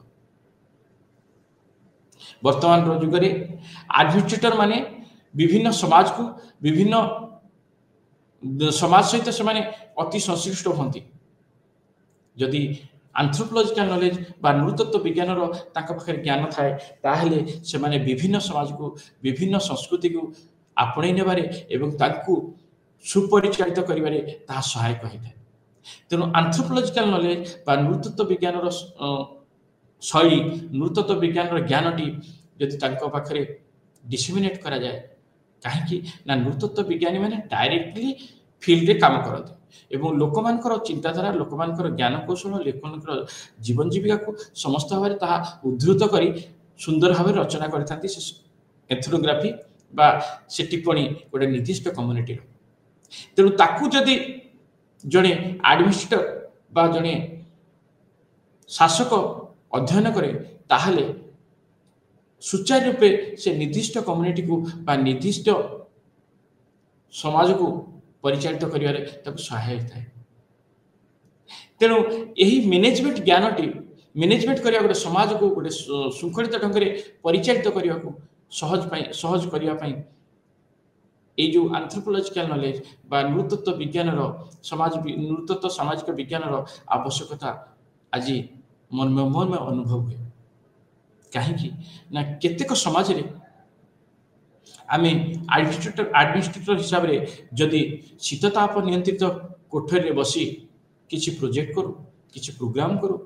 Speaker 1: वर्तमान युग में एडमिनिस्ट्रेटर माने विभिन्न समाज को विभिन्न समाज सहित से अति संश्लिष्ट होती। जदि आंथ्रोपोलॉजिकल नॉलेज बा नृतत्व विज्ञानर पाखे ज्ञान थाए ताहले से माने विभिन्न समाज को विभिन्न संस्कृति को आपणे नेबारे एवं ताकू सुपरिचालित करिबारे ता सहायक होता है। तेणु आंथ्रोपोलॉजिकल नॉलेज बा नृतत्व विज्ञानर शैली नृतत्व विज्ञानर ज्ञानटी यदि तांको पाखरे डिसेमिनेट करा जाए कहीं ना नृतत्व विज्ञानी मैंने डायरेक्टली फील्ड रे काम करते एवं लोक मानकर चिंताधारा लोक मानकर ज्ञान कौशल लोक जीवन जीविका को समस्त भाव में ताहा उद्धृत करी सुंदर भाव रचना करता एथनोग्राफी बा से टिप्पणी गोटे निर्दिष्ट कम्युनिटी। तेणु ताकू जदि जड़े एडमिनिस्ट्रेटर बा जड़े शासक अध्ययन करे ताहले सुचारू रूपे से निर्दिष्ट कम्युनिटी को बा निर्दिष्ट समाज को परिचालित करिवारे ताकू सहायक थाए। तेणु यही मैनेजमेंट ज्ञानटी मैनेजमेंट करिया गोटे समाज को गोटे शृंखलित ढंग से परिचालित करिया को सहज करिया पई ए जो आंथ्रोपोलॉजिकल नॉलेज बा नृतत्व विज्ञानर नृतत्व सामाजिक विज्ञानर आवश्यकता आज मन में अनुभव हुए। कहीं ना केतेक समाज रे आमे एडमिनिस्ट्रेटर हिसाब रे जदि शीतताप नियंत्रित कोठरी रे बसी किछि प्रोजेक्ट करू किछि प्रोग्राम करू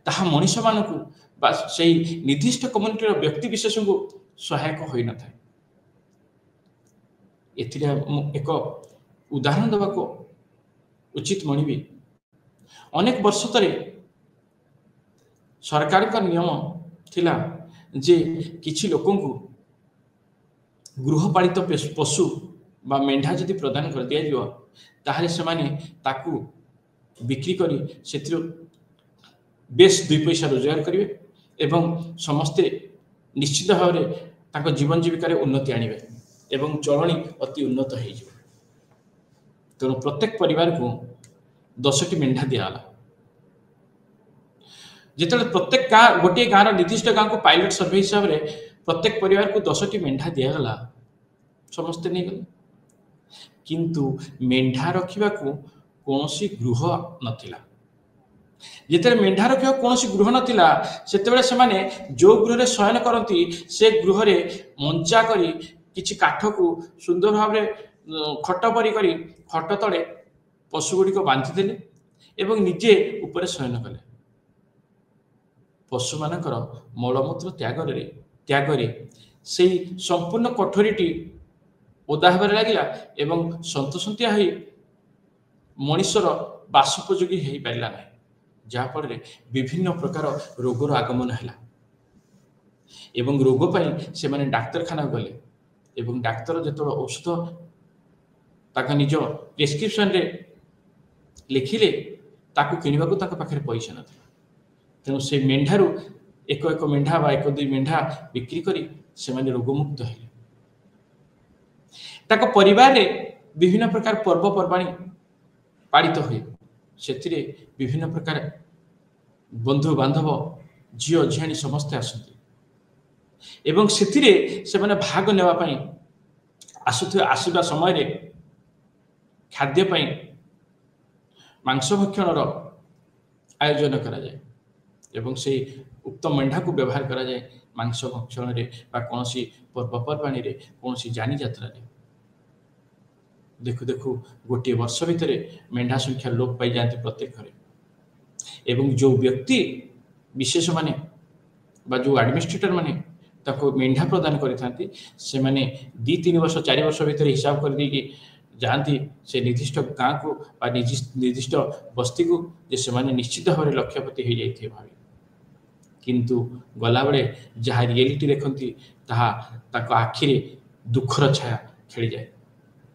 Speaker 1: ताहा मनुष्य मानकू बा सेही निर्दिष्ट कम्युनिटी व्यक्ति विशेष को सहायक होई न थाए। एथिरे एक उदाहरण देवाको उचित मणिबी अनेक वर्ष तरे सरकार का नियम थिला जे किछि लोकन को गृहपालित पशु बा मेंढा जदि प्रदान कर दिया जिवो ताहले से माने ताकू बिक्री करी सेथिरो बेस 2 पैसा रोजगार करिवे एवं समस्ते निश्चित भाव में ताको जीवन जीविकार उन्नति आनिबे एवं चलणी अति उन्नत हो। तेणु प्रत्येक परिवार को 10टी मेंढा दिगला। जिते प्रत्येक गाँ गोटे गाँव निर्दिष्ट गाँव को पायलट सर्वे हिसाब से प्रत्येक परिवार को 10टी मेंढा दिगला समस्ते नहीं गले। किंतु मेंढा रखा कौन गृह नथिला। जिते मेंढा रखा कौन गृह नाला से जो गृह शयन करती से गृह मंचा करी किछि काठ को सुंदर भाव खट परी करी खट तले पशुगुड़िक बांधिदेले एवं निजे ऊपर शयन कले। पशु मानकर मलमूत्र त्यागरे से संपूर्ण कोठरीटी ओदा होबार लगिला एवं सन्तसंतिया होई मनुष्यर बासोपयोगी हो पारा ना, जहाँफल विभिन्न प्रकार रोगर आगमन है एवं रोग पर से माने डाक्तरखाना गले एवं डाक्तर जो औषध ताका निज प्रेस्क्रिप्शन रे लिखिले ताकू किनिबा को ताका पाखरे पैसा न। तेणु से मेंढारू एक एक मेंढा बा एक दुई मेंढा बिक्री करी से माने रोगमुक्त है। ताको परिवार रे विभिन्न प्रकार पर्वपर्वाणी पालित हुए, से विभिन्न प्रकार बंधु बांधव झील झियाणी समस्ते आसती एवं से भाग नेवाई आसवा समय खाद्यपाई मांस भक्षण आयोजन करा जाए एवं से उक्त मेंढा को व्यवहार करा जाए मांस भक्षण कौन पर्वपर्वाणी कौन जानी यात्रा रे। देखु देखु गोटे वर्ष भितर मेंढा संख्या लोप पाई जाती प्रत्येक घरे एवं जो व्यक्ति विशेष माने बा जो एडमिनिस्ट्रेटर माने ताको मेंढा प्रदान करिथांती से माने 2-3 वर्ष 4 वर्ष भितर हिसाब कर दी जाती से निर्दिष्ट गाँ को निर्दिष्ट बस्ती को जे से माने निश्चित भाव में लक्ष्यपति हो जाइए भावी, किंतु गला बेले जहाँ रियलिटी देखती ताको आखिरे दुखर छाया खेली जाए।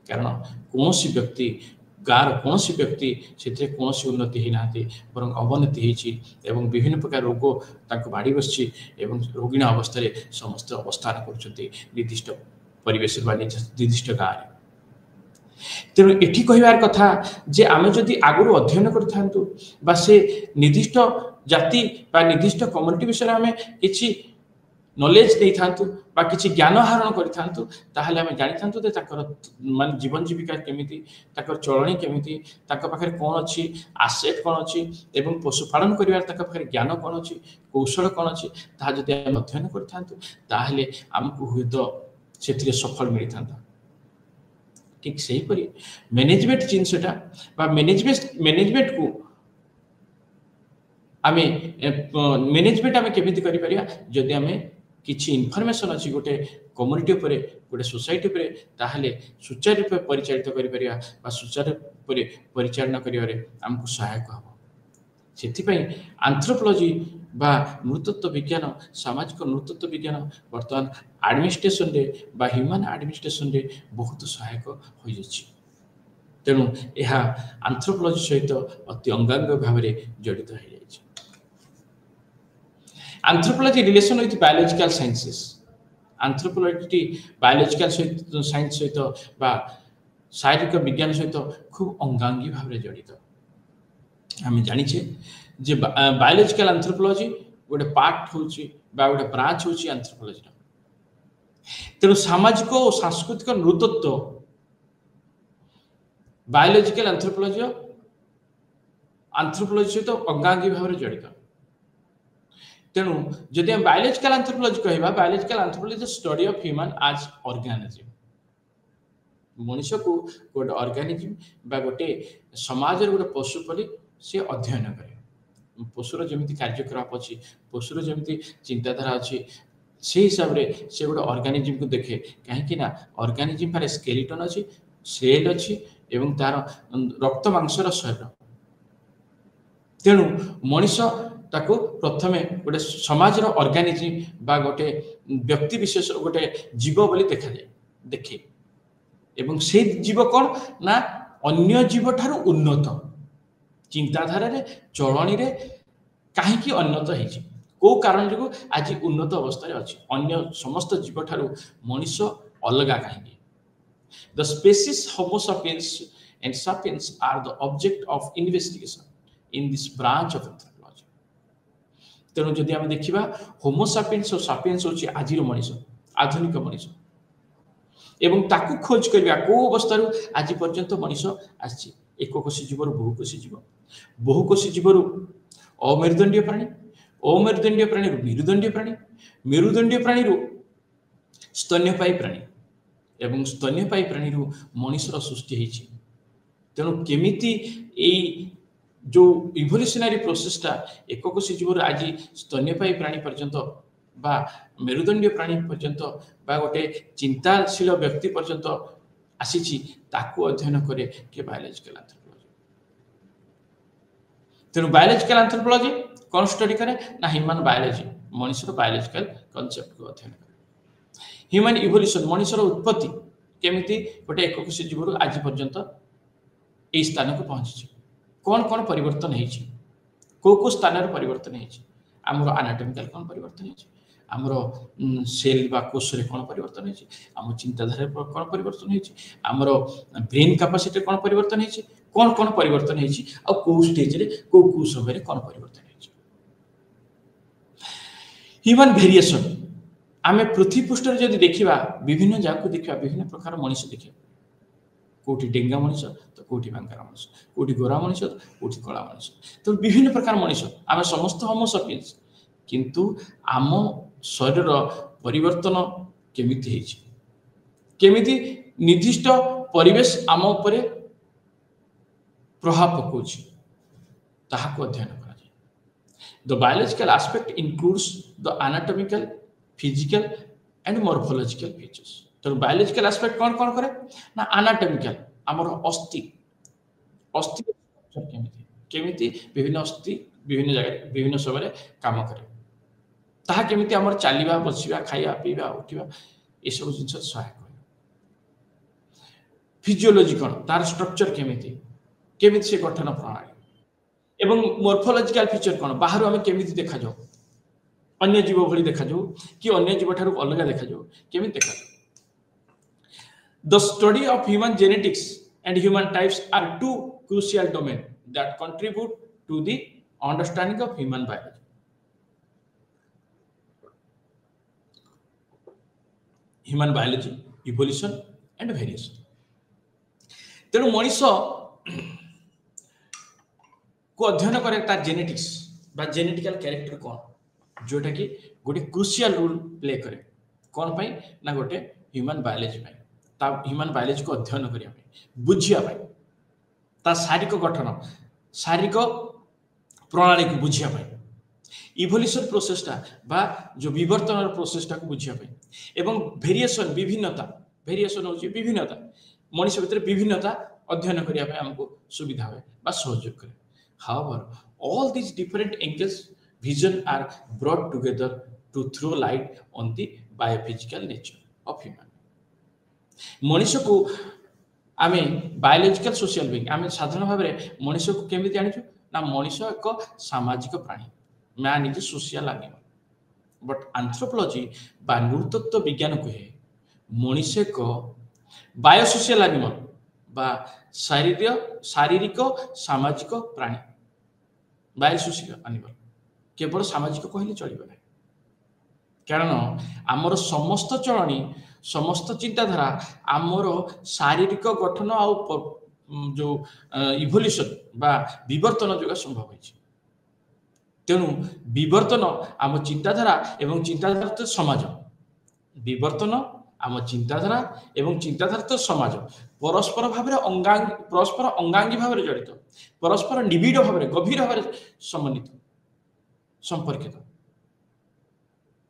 Speaker 1: कारण कौन व्यक्ति गाँव कौन व्यक्ति से कौन उन्नति होना बर अवनति हो विभिन्न प्रकार रोग तांको बाड़ी बसची एवं रोगिण अवस्था समस्त अवस्थान कर निर्दिष्ट परिवेश निर्दिष्ट गाँव। तेणु एठी कहिबार कथा जे आमे जदि आगुरु अध्ययन करथांतु बा से निर्दिष्ट जाति बा निर्दिष्ट कम्युनिटी विषय आमे किछि नॉलेज दे थांतु बा किछि ज्ञान आहरण करि थांतु ताहले आमे जानि थांतु जे ताकर मान जीवन जीविका केमिति ताकर चलणी केमिति ताकर पाखरे कोन अछि एसेट कोन अछि एवं पशुपालन करिवार ताकर पाखरे ज्ञान कोन अछि कौशल कोन अछि ता जदि आमे अध्ययन करि थांतु ताहले हमकु हुइतो सेथिरे सफल मिलि थांता। ठीक सही परी मैनेजमेंट जिनसटा बा मैनेजमेंट को आमे मैनेजमेंट आमे केमिति करि परिया जदि आमे किछि इनफॉरमेशन अछि गोटे कम्युनिटी उपरे गोटे सोसाइटी उपरे ताहले सुचारू रूपे परिचालित करि परिया बा सुचारू रूपे परिचालन करिवारे हमकु सहायक हो। सेथिपई एंथ्रोपोलॉजी बा नृतत्व विज्ञान सामाजिक नृतत्व विज्ञान वर्तमान एडमिनिस्ट्रेशन रे बा ह्यूमन एडमिनिस्ट्रेशन रे बहुत सहायक हो जाछि। तेणु यह एंथ्रोपोलॉजी सहित अति अंगांग भाव में जड़ित हो जाछि। Anthropology relation with biological sciences anthropology biological science सहित बा शारीरिक विज्ञान सहित खूब अंगांगी भाव में जड़ित। आम जानिछे जे बायोलॉजिकल एंथ्रोपोलॉजी गोटे पार्ट होची बा गोटे ब्रांच होची एंथ्रोपोलॉजी। तेणु सामाजिक और सांस्कृतिक नृतत्व बायोलॉजिकल एंथ्रोपोलॉजी सहित अंगांगी भाव में जड़ित। तेणु जदि हम बायोलॉजिकल एंथ्रोपोलॉजी कहबा biological anthropology is study of human as organism. मनुष्य को गोटे ऑर्गेनिज्म बा गोटे समाज गोटे पशु परी से अध्ययन करे। पशुर जमी कार्यकलाप अच्छी पशुर जमी चिंताधारा अच्छी से हिसाब रे से गोटे ऑर्गेनिज्म को देखे कहीं ऑर्गेनिज्म पर स्केलेटन अच्छी सेल अच्छी एवं तार रक्त मांसर शरीर। तेणु मनीष ताको प्रथमे गोटे समाज ऑर्गेनिज्म बा गोटे व्यक्ति विशेष गोटे जीव बोली देखा जाए देखे एवं से जीव कौन ना अन्य जीव ठारू उन्नत चिंताधारा रे चलनी रे कहीं उन्नत है को कारण जो आज उन्नत अवस्था अच्छी अन्य समस्त जीव ठारू मनीष अलगा कहीं। The species Homo sapiens and sapiens are the object of investigation in this branch of anthropology. तेणु जदि आम देखा होमो सापियंस और सापियंस होची आजिर मनीष आधुनिक मनीष ଏବଂ ତାକୁ ଖୋଜ କରିବା କୋଉ ଅବସ୍ଥାରୁ ଆଜି ପର୍ଯ୍ୟନ୍ତ ମଣିଷ ଆସିଛି। ଏକକୋଷୀ ଜୀବରୁ ବହୁକୋଷୀ ଜୀବ, ବହୁକୋଷୀ ଜୀବରୁ ଅମେରୁଦଣ୍ଡୀୟ ପ୍ରାଣୀ, ଅମେରୁଦଣ୍ଡୀୟ ପ୍ରାଣୀରୁ ମେରୁଦଣ୍ଡୀୟ ପ୍ରାଣୀ, ମେରୁଦଣ୍ଡୀୟ ପ୍ରାଣୀରୁ ସ୍ତନ୍ୟପାୟୀ ପ୍ରାଣୀ ଏବଂ ସ୍ତନ୍ୟପାୟୀ ପ୍ରାଣୀରୁ ମଣିଷର ସୃଷ୍ଟି ହେଇଛି। ତେଣୁ କେମିତି ଏଇ ଯେଉଁ ଇଭଲ୍ୟୁସନାରୀ ପ୍ରୋସେସଟା ଏକକୋଷୀ ଜୀବରୁ ଆଜି ସ୍ତନ୍ୟପାୟୀ ପ୍ରାଣୀ ପର୍ଯ୍ୟନ୍ତ বা মেরুদণ্ডীয় প্রাণী পর্যন্ত বা গোটে চিন্তাশীল ব্যক্তি পর্যন্ত আসিছি তাকে অধ্যয়ন করে কে বায়োলজিক্যাল আন্থ্রোপোলজি। তেণু বায়োলজিক্যাল আন্থ্রোপোলজি কোন স্টডি করে না হ্যুমান বায়োলজি, মনুষ্যর বায়োলজিক্যাল কনসেপ্টকে অধ্যয়ন করে। হ্যুমান ইভল্ୟୁସন মনুষ্যর উৎপত্তি কেমিতি গোটে এককোষী জীবରୁ আজ পর্যন্ত এই স্থানକୁ পৌঁছিছে, কোন কোন পরিবর্তন হয়েছে, কেউ কেউ স্থানের পরিবর্তন হয়েছে, আমার আনাটমিক্যাল কোন পরিবর্তন হয়েছে, আমার সেল বা কোষরে কোন পরিবর্তন হয়েছে, আমার চিন্তাধারায় কোন পরিবর্তন হয়েছে, আমার ব্রেন ক্যাপাসিটি কোন পরিবর্তন হয়েছে, কোন কোন পরিবর্তন হয়েছে, আর কেউ স্টেজে কেউ সময় কোন পরিবর্তন হয়েছে। হ্যুমান ভেরিয়েসন আমি পৃথিবী পৃষ্ঠরে যদি দেখিবা বিভিন্ন জায়গাকে দেখিবা বিভিন্ন প্রকার মনিষ দেখিবা, কোটি ডেঙ্গা মনিষ তো কোটি বাঙ্গারা মনিষ, কোটি গোরা মনিষ তো কোটি কলা মনিষ, তো বিভিন্ন প্রকার মনিষ আমি সমস্ত হোমো সাপিয়েন্স। কিন্তু আম শরীর পরিবর্তন কেমিতি হয়েছে, কেমিতি নির্দিষ্ট পরিবেশ আম উপরে প্রভাব পকাউছি তাহাকে অধ্যয়ন করা যায়। The biological aspect includes the anatomical, physical and morphological features. তো বায়োলজিক্যাল অ্যাসপেক্ট কোন কোন করে না আনাটমিক্যাল আমার অস্থি, অস্থি কেমিতি কেমিতি বিভিন্ন অস্থি বিভিন্ন জায়গায় বিভিন্ন সময়ে কাম করে, তাহা কেমিতি আমার চালিবা বসিবা খাইবা পিবা উঠিবা এসব জিনিস সহায়ক হয়। ফিজিওলজি কোন তার স্ট্রকচর কেমিতি কেমিতি সে গঠন প্রণালী এবং মর্ফোলজিক্যাল ফিচর কোন বাহারু আমি কেমিতি দেখা যাও, अन्य जीव भली देखा जाऊ कि अन्य जीव ठारू अलग देखा जाऊ केमिति देखा जाऊ। The study of human genetics and human types are two crucial domains that contribute to the understanding of human biology. Human biology, evolution and variation. तेणु मनीष को अध्ययन करे तार जेनेटिक्स बा जेनेटिकल कैरेक्टर कौन जोटा कि गोटे क्रुशियल रोल प्ले करे कौन पाई ना गोटे ह्यूमन बायोलॉजी पाई, ता ह्यूमन बायोलॉजी को अध्ययन करिया पाई बुझिया पाई, ता शारीरिक गठन शारीरिक प्रणाली को बुझिया पाई, इवोल्यूशन प्रोसेसटा बा जो विवर्तन प्रोसेसटा को बुझिया पाई एवं वेरिएशन विभिन्नता, वेरिएशन होची विभिन्नता मनुष्य भितर विभिन्नता अध्ययन करिया पाई हमको सुविधा होय बा सहयोग करे। However, all these different angles vision are brought together to throw light on the biophysical nature of human. मनुष्य को आमे बायोलॉजिकल सोशल बीइंग आमे साधारण भाव में मनुष्य को केमिति जानिछु ना मनुष्य एक सामाजिक प्राणी, man is social animal, but anthropology बा नृतत्व विज्ञान कहे मनुष्य को बायोसोशियल एनिमल बा शारीरिक सामाजिक प्राणी, बायोसोशियल एनिमल केवल सामाजिक कहले चलिब ना, कारण आमर समस्त चलनी समस्त चिंताधारा आमर शारीरिक गठन आ जो इवोल्यूशन बा विवर्तन जो संभव है। तेणु विवर्तन आम चिंताधारा एवं चिंताधारा तो समाज, विवर्तन आम चिंताधारा एवं चिंताधारा तो समाज परस्पर भाव परस्पर अंगांगी भाव जड़ित, परस्पर निबिड़ भाव गभीर भाव समन्वित संपर्कित।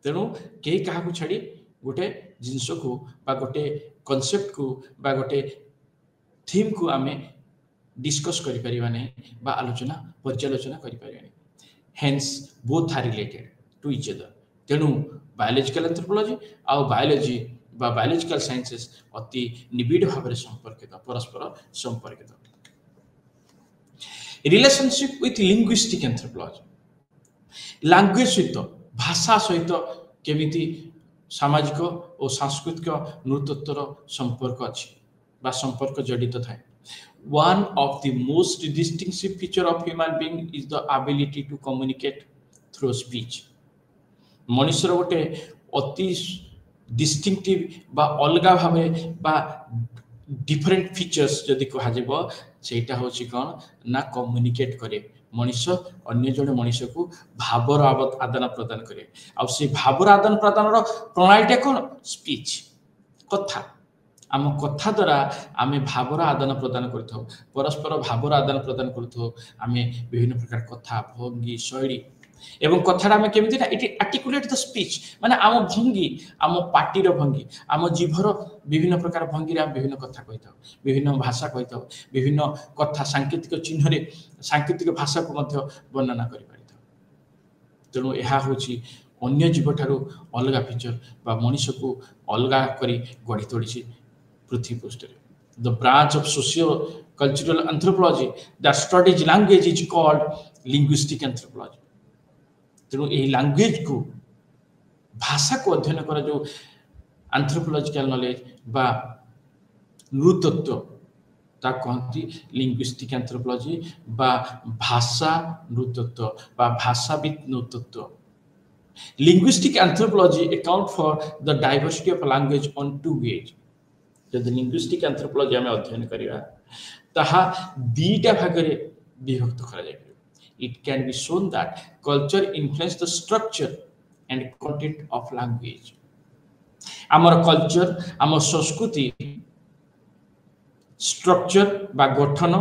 Speaker 1: तेणु कई क्या छाड़ी गोटे जिनस को बा गोटे कॉन्सेप्ट को बा गोटे थीम को आमे डिस्कस करि परिबा नै बा आलोचना पर्यालोचना करि परिबा नै। Hence both are related to each other. तेणु बायोलॉजिकल एंथ्रोपोलॉजी आ बायोलॉजी बा बायोलॉजिकल साइंसेस अति निबिड़ भाव संपर्कित परस्पर संपर्कित। Relationship with linguistic anthropology, language सहित भाषा सहित केमिति सामाजिक और सांस्कृतिक नृतत्वर संपर्क अच्छी बा संपर्क जड़ित थाए। One of the most distinctive feature of human being is the ability to communicate through speech. मनुष्यर गोटे अति डिस्टिंक्टिव बा अलगा भावे बा डिफरेंट फीचर्स जदि कह सेटा हूँ कौन ना कम्युनिकेट करे मनीष अन्य जड़े मनीष को भावर आदान प्रदान करे आ से भावर आदान प्रदान प्रणालीटा कौन स्पीच कथा आम कथा द्वारा आम भावर आदान प्रदान कर परस्पर भावर आदान प्रदान कर विभिन्न प्रकार कथा भंगी शैली एवं कथाटा आम केमी इट आर्टिकुलेट द स्पीच माने आम भंगी आम पार्टीर भंगी आम जीभर विभिन्न प्रकार भंगी आम विभिन्न कथा कही था विभिन्न भाषा कही था विभिन्न कथा सांकेतिक चिन्ह सांकेतिक भाषा को वर्णना कर तेणु यह हूँ अन्य जीव ठारू अलग फीचर बा मनीष को अलग करी गढ़ी तोड़ी पृथ्वी पृष्ठ the branch of socio cultural anthropology that studies language is called linguistic anthropology तेणु यही लैंग्वेज को भाषा को अध्ययन कर जो एंथ्रोपोलॉजिकल नॉलेज बा नृतत्व ता कहती लिंग्विस्टिक एंथ्रोपोलॉजी बा भाषा नृतत्व बा भाषाविद नृतत्व linguistic anthropology account for the diversity of language on two ways जब लिंग्विस्टिक एंथ्रोपोलॉजी आम अध्ययन करिया ताहा दीटा भाग रे विभक्त करा जाय it can be shown that culture influences the structure and content of language आमर कल्चर आम संस्कृति स्ट्रक्चर बा गठन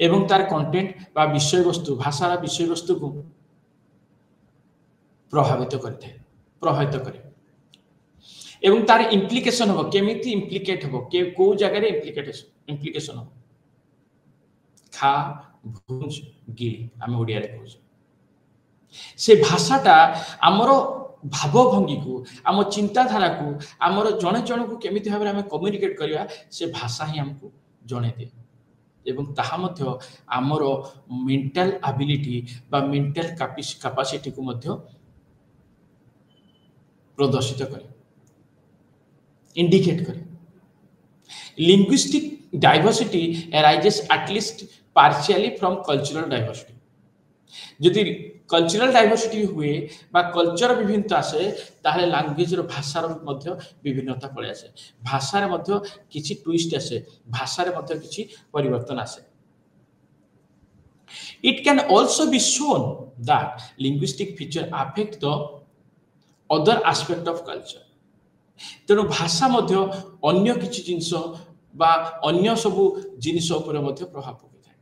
Speaker 1: एवं तार कंटेंट बा विषय वस्तु भाषार विषय वस्तु को प्रभावित करते प्रभावित करे एवं तार इम्प्लिकेशन हो केमिति इम्प्लिकेट हो के को जगह इम्प्लिकेशन हो खा भुंज गिरी आम ओडिया कहूँ से भाषाटा आमर भावभंगी को आम चिंताधारा को आमर जड़े जन को केमिति भाव में कम्युनिकेट करवा से भाषा ही हमको जणे दे एवं ताहा मध्य आमर मेंटल एबिलिटी बा मेंटल कैपेसिटी को मध्य प्रदर्शित करे इंडिकेट करे linguistic diversity arises at least partially from cultural diversity जदि कल्चरल डाइवर्सिटी हुए बा कल्चर विभिन्नता आसे ताहले लैंग्वेज रो भाषार मध्य विभिन्नता पळे आसे भाषार मध्य किछि ट्विस्ट आसे भाषार मध्य किछि परिवर्तन आसे it can also be shown that linguistic feature affect the other aspect of culture तेणु भाषा मध्य अन्य किछि जिंस बा अन्य सबु जिनिस ऊपर मध्य प्रभाव पकाय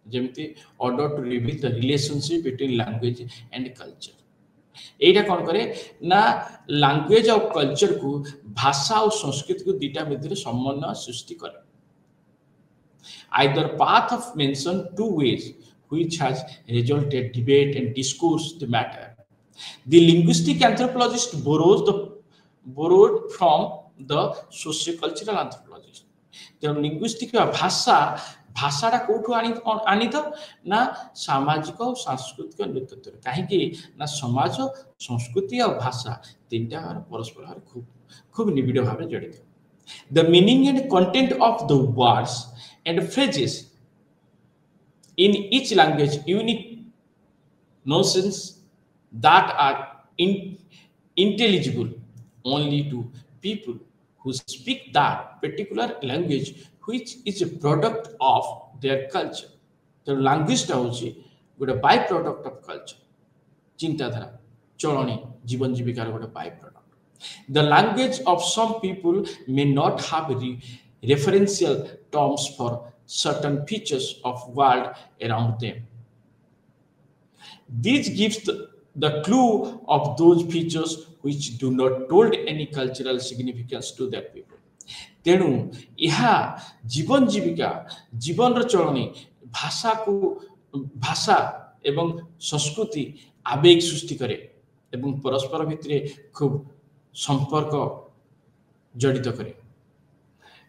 Speaker 1: जेमती order to reveal the relationship between language and culture एटा कौन करे ना लैंग्वेज और कल्चर को भाषा और संस्कृति को दीटा मध्य समन्वय सृष्टि करे either path of mention to ways which has resulted debate and discourse the matter the linguistic anthropologist borrowed from the socio-cultural anthropologist तेणु लिंग्विस्टिक भाषा भाषाटा कौटू आनी तो ना सामाजिक और सांस्कृतिक नृतत्व कहीं ना समाज संस्कृति और भाषा तीनटा परस्पर खूब खूब निबिड़ भाव जड़ित the meaning and content of the words and phrases in each language unique notions that are intelligible only to people who speak that particular language which is a product of their culture तो language टा होची गोटे by product of culture चिंताधारा चलनी जीवन जीविकार गोटे by product the language of some people may not have referential terms for certain features of world around them this gives the clue of those features which do not hold any cultural significance to that people तेणु यह जीवन जीविका जीवन चलनी भाषा को भाषा एवं संस्कृति आवेग सृष्टि करे एवं परस्पर भितर खूब संपर्क जड़ित करे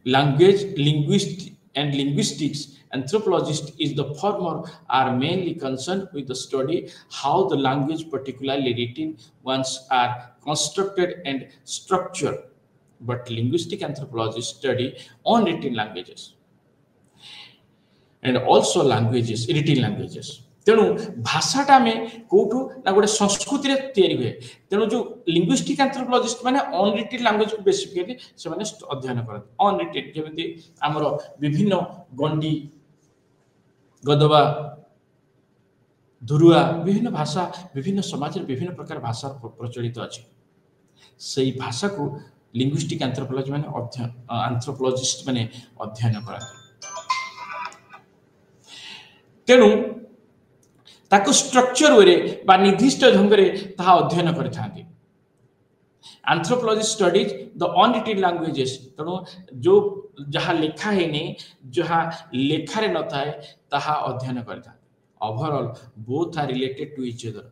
Speaker 1: language linguist and linguistics anthropologists is the former are mainly concerned with the study how the language particularly written ones are constructed and structured but linguistic anthropologists study unwritten languages and also languages written languages तेणु भाषाटा आम कौटू ना गोटे संस्कृति तैयारी हुए तेणु जो linguistic anthropologist माने अनरिटेड लैंग्वेज को बेसिकली से माने अध्ययन करते अनरिटेड जेमती आमर विभिन्न गंडी गदबा धुरुआ विभिन्न भाषा विभिन्न समाज विभिन्न प्रकार भाषा प्रचलित अच्छी से भाषा को लिंग्विस्टिक एंथ्रोपोलॉजी माने अध्ययन एंथ्रोपोलॉजिस्ट माने अध्ययन करते तेणु ताको स्ट्रक्चर वे बा निर्दिष्ट ढंग से ता अध्ययन करते एंथ्रोपोलॉजी स्टडीज द अनरिटेड लैंग्वेजेस तेणु जो जहाँ लिखा है जहाँ लेखारे न थाए ताहा अध्ययन करते overall both are related to each other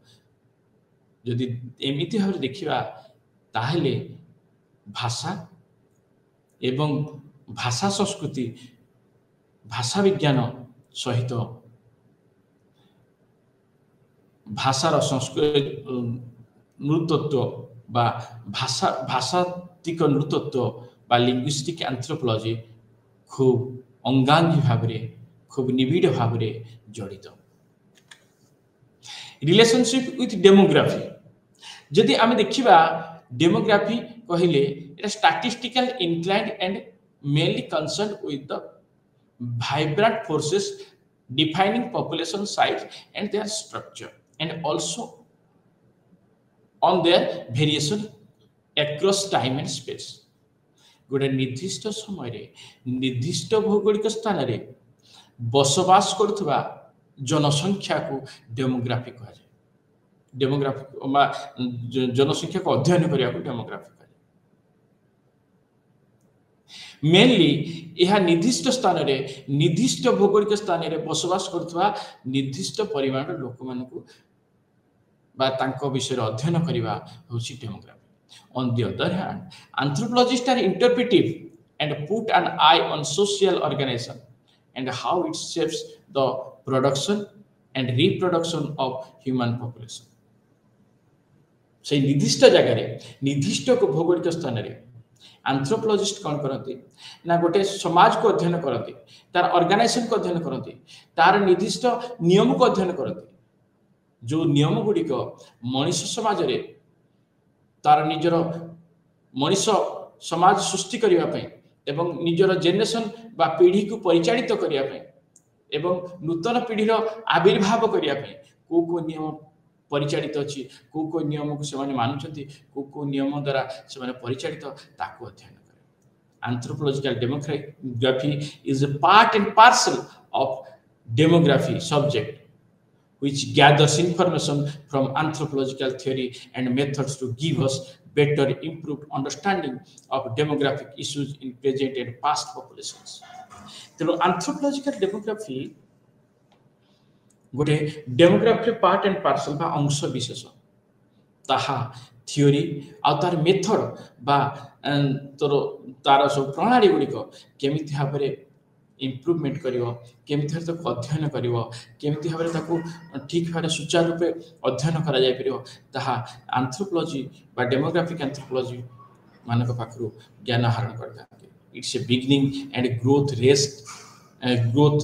Speaker 1: जदि एमिति भाव देखिबा ताहले भाषा एवं भाषा संस्कृति भाषा विज्ञान सहित भाषार संस्कृत नृतत्व बा भाषा भाषातिक नृतत्व बा लिंग्विस्टिक एंथ्रोपोलॉजी खूब अंगांगी भाव खूब निबिड़ भाव जड़ित रिलेशनशिप विथ डेमोग्राफी जदि आम देखिबा डेमोग्राफी कहले it statistical inclined and mainly concern with the vibrant forces defining population size and there structure and also on their variation across time and space गोटे निर्दिष्ट समय रे निर्दिष्ट भौगोलिक स्थान रे बसवास करथबा जनसंख्या को डेमोग्राफी कहा जाय डेमोग्राफी जनसंख्या को अध्ययन करिया को डेमोग्राफी कहा जाय मेनली यह निर्दिष्ट स्थान रे निर्दिष्ट भौगोलिक स्थान रे बसवास करथबा निर्दिष्ट परिमाण लोक मानकु बा तांको विषय अध्ययन करिवा होछि demography on the other hand anthropologist are interpretive and put an eye on social organization and how it shapes the production and reproduction of human population से निर्दिष्ट जगह रे निर्दिष्ट को भौगोलिक स्थान रे एंथ्रोपोलॉजिस्ट कौन करते ना गोटे समाज को अध्ययन करते तार ऑर्गेनाइजेशन को अध्ययन करते तार निर्दिष्ट नियम को अध्ययन करते जो नियम गुड़िक मनीष समाज रे तार निजर मनीष समाज सृष्टि करने एवं निजर जेनेरेशन बा पीढ़ी को परिचालित करने एवं नूतन पीढ़ीर आविर्भाव करने को नियम परिचालित अच्छी को नियम को से मानुंट को नियम द्वारा से परिचालित ताको अध्ययन करे anthropological demography is a part and parcel of demography subject which gathers information from anthropological theory and methods to give us better improved understanding of demographic issues in present and past populations. So anthropological demography गोटे demography part and parcel बा अंश विशेष ताहा theory आ तार method बा तोर तार सब प्रणाली गुड़िक केमिति भाव में इम्प्रूवमेंट करिवो केमिति भाव ताको अध्ययन करिवो केमिति भाव ताको ठीक भाव सुचारू रूपे अध्ययन करा जाय परिवो ताहा एंथ्रोपोलॉजी बा डेमोग्राफिक एंथ्रोपोलॉजी मानक पाखरु ज्ञान आहरण करता it's a beginning and growth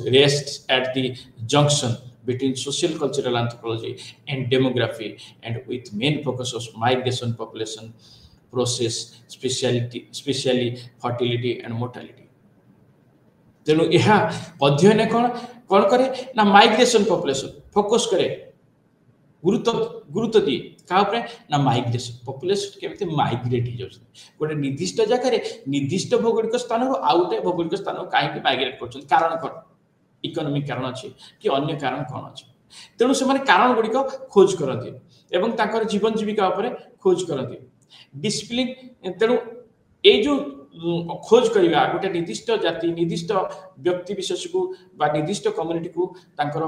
Speaker 1: rest at the junction between social cultural anthropology and demography and with main focus of migration population process specially fertility and mortality तेणु यह अध्ययन कौन करे ना माइग्रेशन पॉपुलेशन फोकस करे गुरुत्व दिए क्या ना माइग्रेशन पॉपुलेशन केमिति माइग्रेट हो जाउछ गोटे निर्दिष्ट जगह निर्दिष्ट भौगोलिक स्थान आउ गोटे भौगोलिक स्थान कहीं माइग्रेट कर कारण कौन इकोनॉमिक कारण अच्छे कि अन्य कारण कौन अच्छे तेणु से कारण गुड़िक खोज करती एवं ताकर जीवन जीविका उपरे खोज करती डिसिप्लिन तेणु ये जो खोज करवा गोटे निर्दिष्ट जाति निर्दिष्ट व्यक्ति विशेष को बा निर्दिष्ट कम्युनिटी को तांकर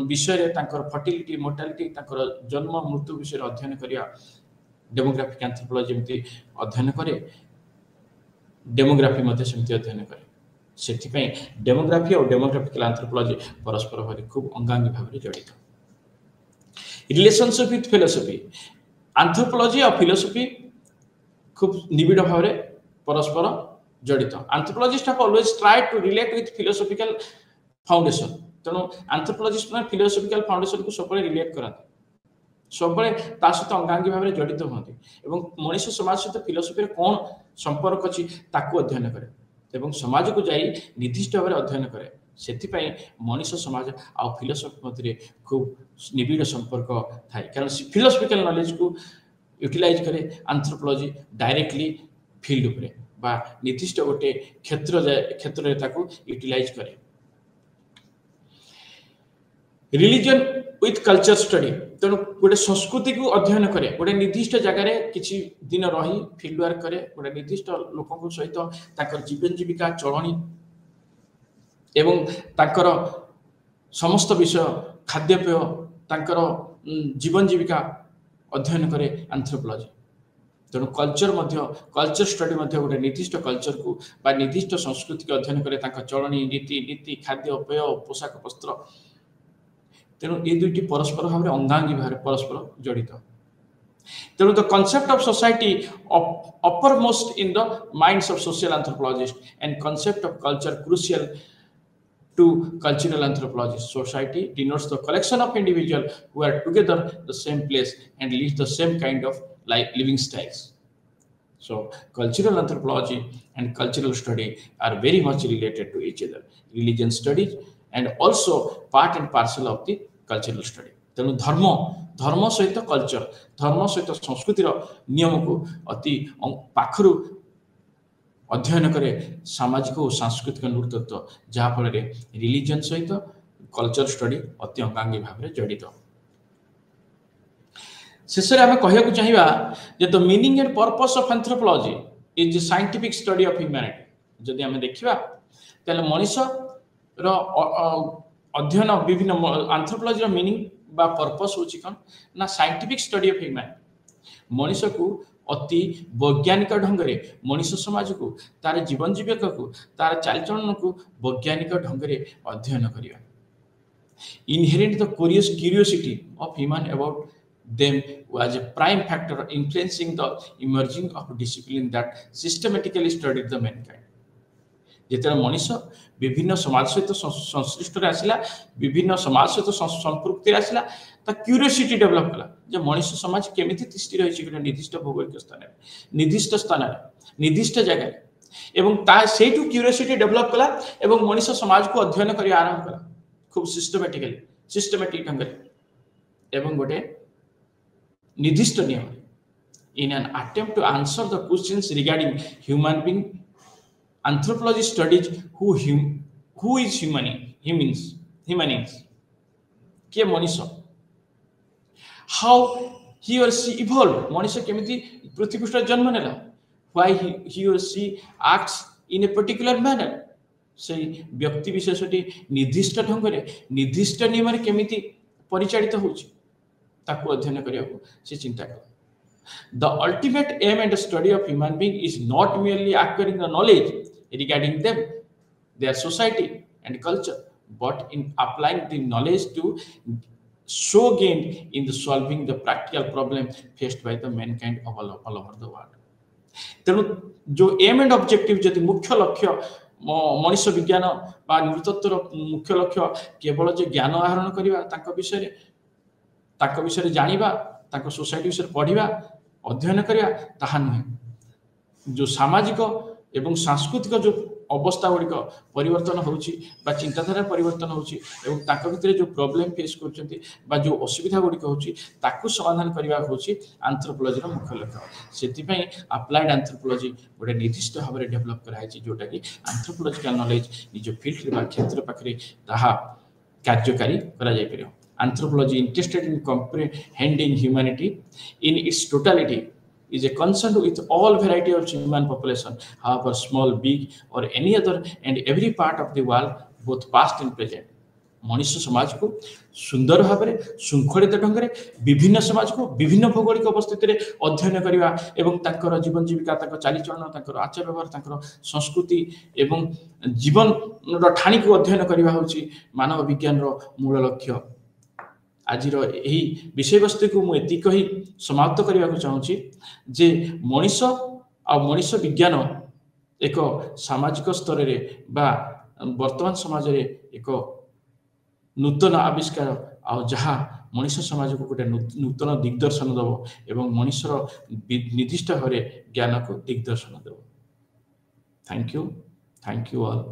Speaker 1: विषय तांकर फर्टिलिटी मोर्टालिटी तांकर जन्म मृत्यु विषय अध्ययन करिया डेमोग्राफिक एंथ्रोपोलॉजी जेमती अध्ययन करे डेमोग्राफी मध्ये सेमती अध्ययन करे से डेमोग्राफी और डेमोग्राफिकल एंथ्रोपोलॉजी परस्पर भाव खूब अंगांगी भाव जड़ित रिलेशनशिप विथ फिलोसफी एंथ्रोपोलॉजी और फिलोसफी खूब निबिड़ भाव परस्पर जड़ित anthropologist have always tried to relate with philosophical foundation तेणु आंथ्रोपोलॉजिस्ट मैंने फिलोसॉफिकल फाउंडेशन को सब रिलेट कराते सब सहित अंगांगी भाव में जड़ित होती मनुष्य समाज सहित फिलोसफी कौन संपर्क अच्छी अध्ययन करे समाज को जाई निर्दिष्ट भाव में अध्ययन करे से मनुष्य समाज आ फिलोसफी मध्य खूब निबिड़ संपर्क थाए कारण फिलोसफिकल नॉलेज को यूटिलाइज करे आंथ्रोपोलॉजी डायरेक्टली फील्ड उपरे बा निर्दिष्ट गोटे क्षेत्र यूटिलाइज करे रिलीजन विथ कल्चर स्टडी तेणु गोटे संस्कृति को अध्ययन करे गोटे निर्दिष्ट जगार किसी दिन रही फील्ड वर्क करे गोटे निर्दिष्ट लोक सहित जीवन जीविका चलनी एवं ताकर समस्त विषय खाद्यपेय ताकर जीवन जीविका अध्ययन करे आंथ्रोपोलॉजी तेणु कल्चर स्टडी गोटे निर्दिष्ट कल्चर को बा निर्दिष्ट संस्कृति को अध्ययन करे चलनी नीति खाद्यपेय पोशाक वस्त्र तेणु ये दुईटी परस्पर भाव में अंगांगी भाव परस्पर जड़ित तेणु the concept of society upper most in the minds of social anthropologist and concept of culture crucial to cultural anthropologists. Society denotes the collection of individuals who are together the same place and lead the same kind of living styles. So cultural anthropology and cultural study are very much related to each other. Religion studies and also part and parcel of the cultural study. तेणु धर्म सहित culture धर्म सहित संस्कृतिर नियम को अति पाखरु अध्ययन करे सामाजिक और सांस्कृतिक नृतत्व जहाँफल रिलीजन सहित कल्चर स्टडी अति अंगांगी भाव में जड़ित शेष में आम कहूँ चाहिए the meaning and purpose of anthropology is scientific study of humanity जदि आम देखा तेल मनुष्य अध्ययन विभिन्न एंथ्रोपोलॉजी मीनिंग बा पर्पस होची कौन ना साइंटिफिक स्टडी ऑफ ह्यूमैनिटी मनुष्य को अति वैज्ञानिक ढंग से मनुष्य समाज को तार जीवन जीविका को तार चालचलन को वैज्ञानिक ढंग से अध्ययन करिया inherent the curiosity of human about them was a prime factor influencing the emerging of discipline that systematically studied the mankind जेतेर मनुष्य विभिन्न समाज सहित संश्लिष्ट आसला विभिन्न समाज सहित संपृक्ति आसला ता क्यूरियोसिटी डेवलप कला जे मनुष्य समाज केमिति तिष्ठि रहिछि गोटे निर्दिष्ट भौगोलिक स्थान निर्दिष्ट जगह एवं ता सेटू क्यूरियोसिटी डेवलप कला एवं मनुष्य समाज को अध्ययन करिया आरंभ कला खूब सिस्टमैटिक ढंग से एवं गोटे निर्दिष्ट नियम in an attempt to answer the questions regarding human being anthropology studies who is humans के मनुष्य how he or she evolved मनुष्य केमिति पृथ्वी पृष्ठ जन्म नेला why he or she acts in a particular manner से व्यक्ति विशेषटी निर्दिष्ट ढंग रे निर्दिष्ट नियम रे केमिति परिचालित होछि ताकू अध्ययन करिया से चिंता कर The ultimate aim and study of human being is not merely acquiring the knowledge regarding them, their society and culture, but in applying the knowledge to so gained in the solving the practical problem faced by the mankind all over the world. तेणु जो M and objective जदि मुख्य लक्ष्य मनुष्य विज्ञान बा नृतत्वर मुख्य लक्ष्य केवल जे ज्ञान आहरण करबा विषय जानिबा ताको सोसाइटी विषय पढ़िबा अध्ययन करिया ताहा नुहे जो सामाजिक एवं सांस्कृतिक जो अवस्था गुड़िक परिवर्तन होउछि बा चिंताधारा परिवर्तन होउछि एवं ताको भितरे जो प्रॉब्लम फेस करछन्ती बा जो असुविधा गुड़िक होउछि ताकू समाधान करिया होउछि एंथ्रोपोलॉजी रो मुख्य लक्ष्य सेति पई अप्लाइड एंथ्रोपोलॉजी गोटे निर्दिष्ट भाव में डेवलप करा है जोटा कि एंथ्रोपोलॉजिकल नॉलेज निज फील्ड बा क्षेत्र पाखरे ताहा कार्यकारी करा जाय परियो Anthropology interested in comprehending humanity in its totality is a concern with all variety of human population, however small, big or any other and every part of the world, both past and present. मनुष्य समाज को सुंदर भाव में श्रृंखलित ढंग से विभिन्न समाज को विभिन्न भौगोलिक अवस्थित अध्ययन करवा एवं तांकर जीवन जीविका तांकर चालीचलन तांकर आचार व्यवहार तांकर संस्कृति एवं जीवन ठाणी को अध्ययन करवा होछि मानव विज्ञान रो मूल लक्ष्य आज यही विषय वस्तु को मुझे कही समाप्त करने को चाहूँगी जे मनुष्य आ मनुष्य विज्ञान एक सामाजिक स्तर रे बा वर्तमान समाज रे एक ନୂତନ ଆବିଷ୍କାର ଆଉ ଯାହା ମଣିଷ ସମାଜକୁ ଗୋଟେ ନୂତନ ଦିଗଦର୍ଶନ ଦେବ ଏବଂ ମଣିଷର ନିର୍ଦ୍ଦିଷ୍ଟ ଭାବରେ ଜ୍ଞାନକୁ ଦିଗଦର୍ଶନ ଦେବ। Thank you all.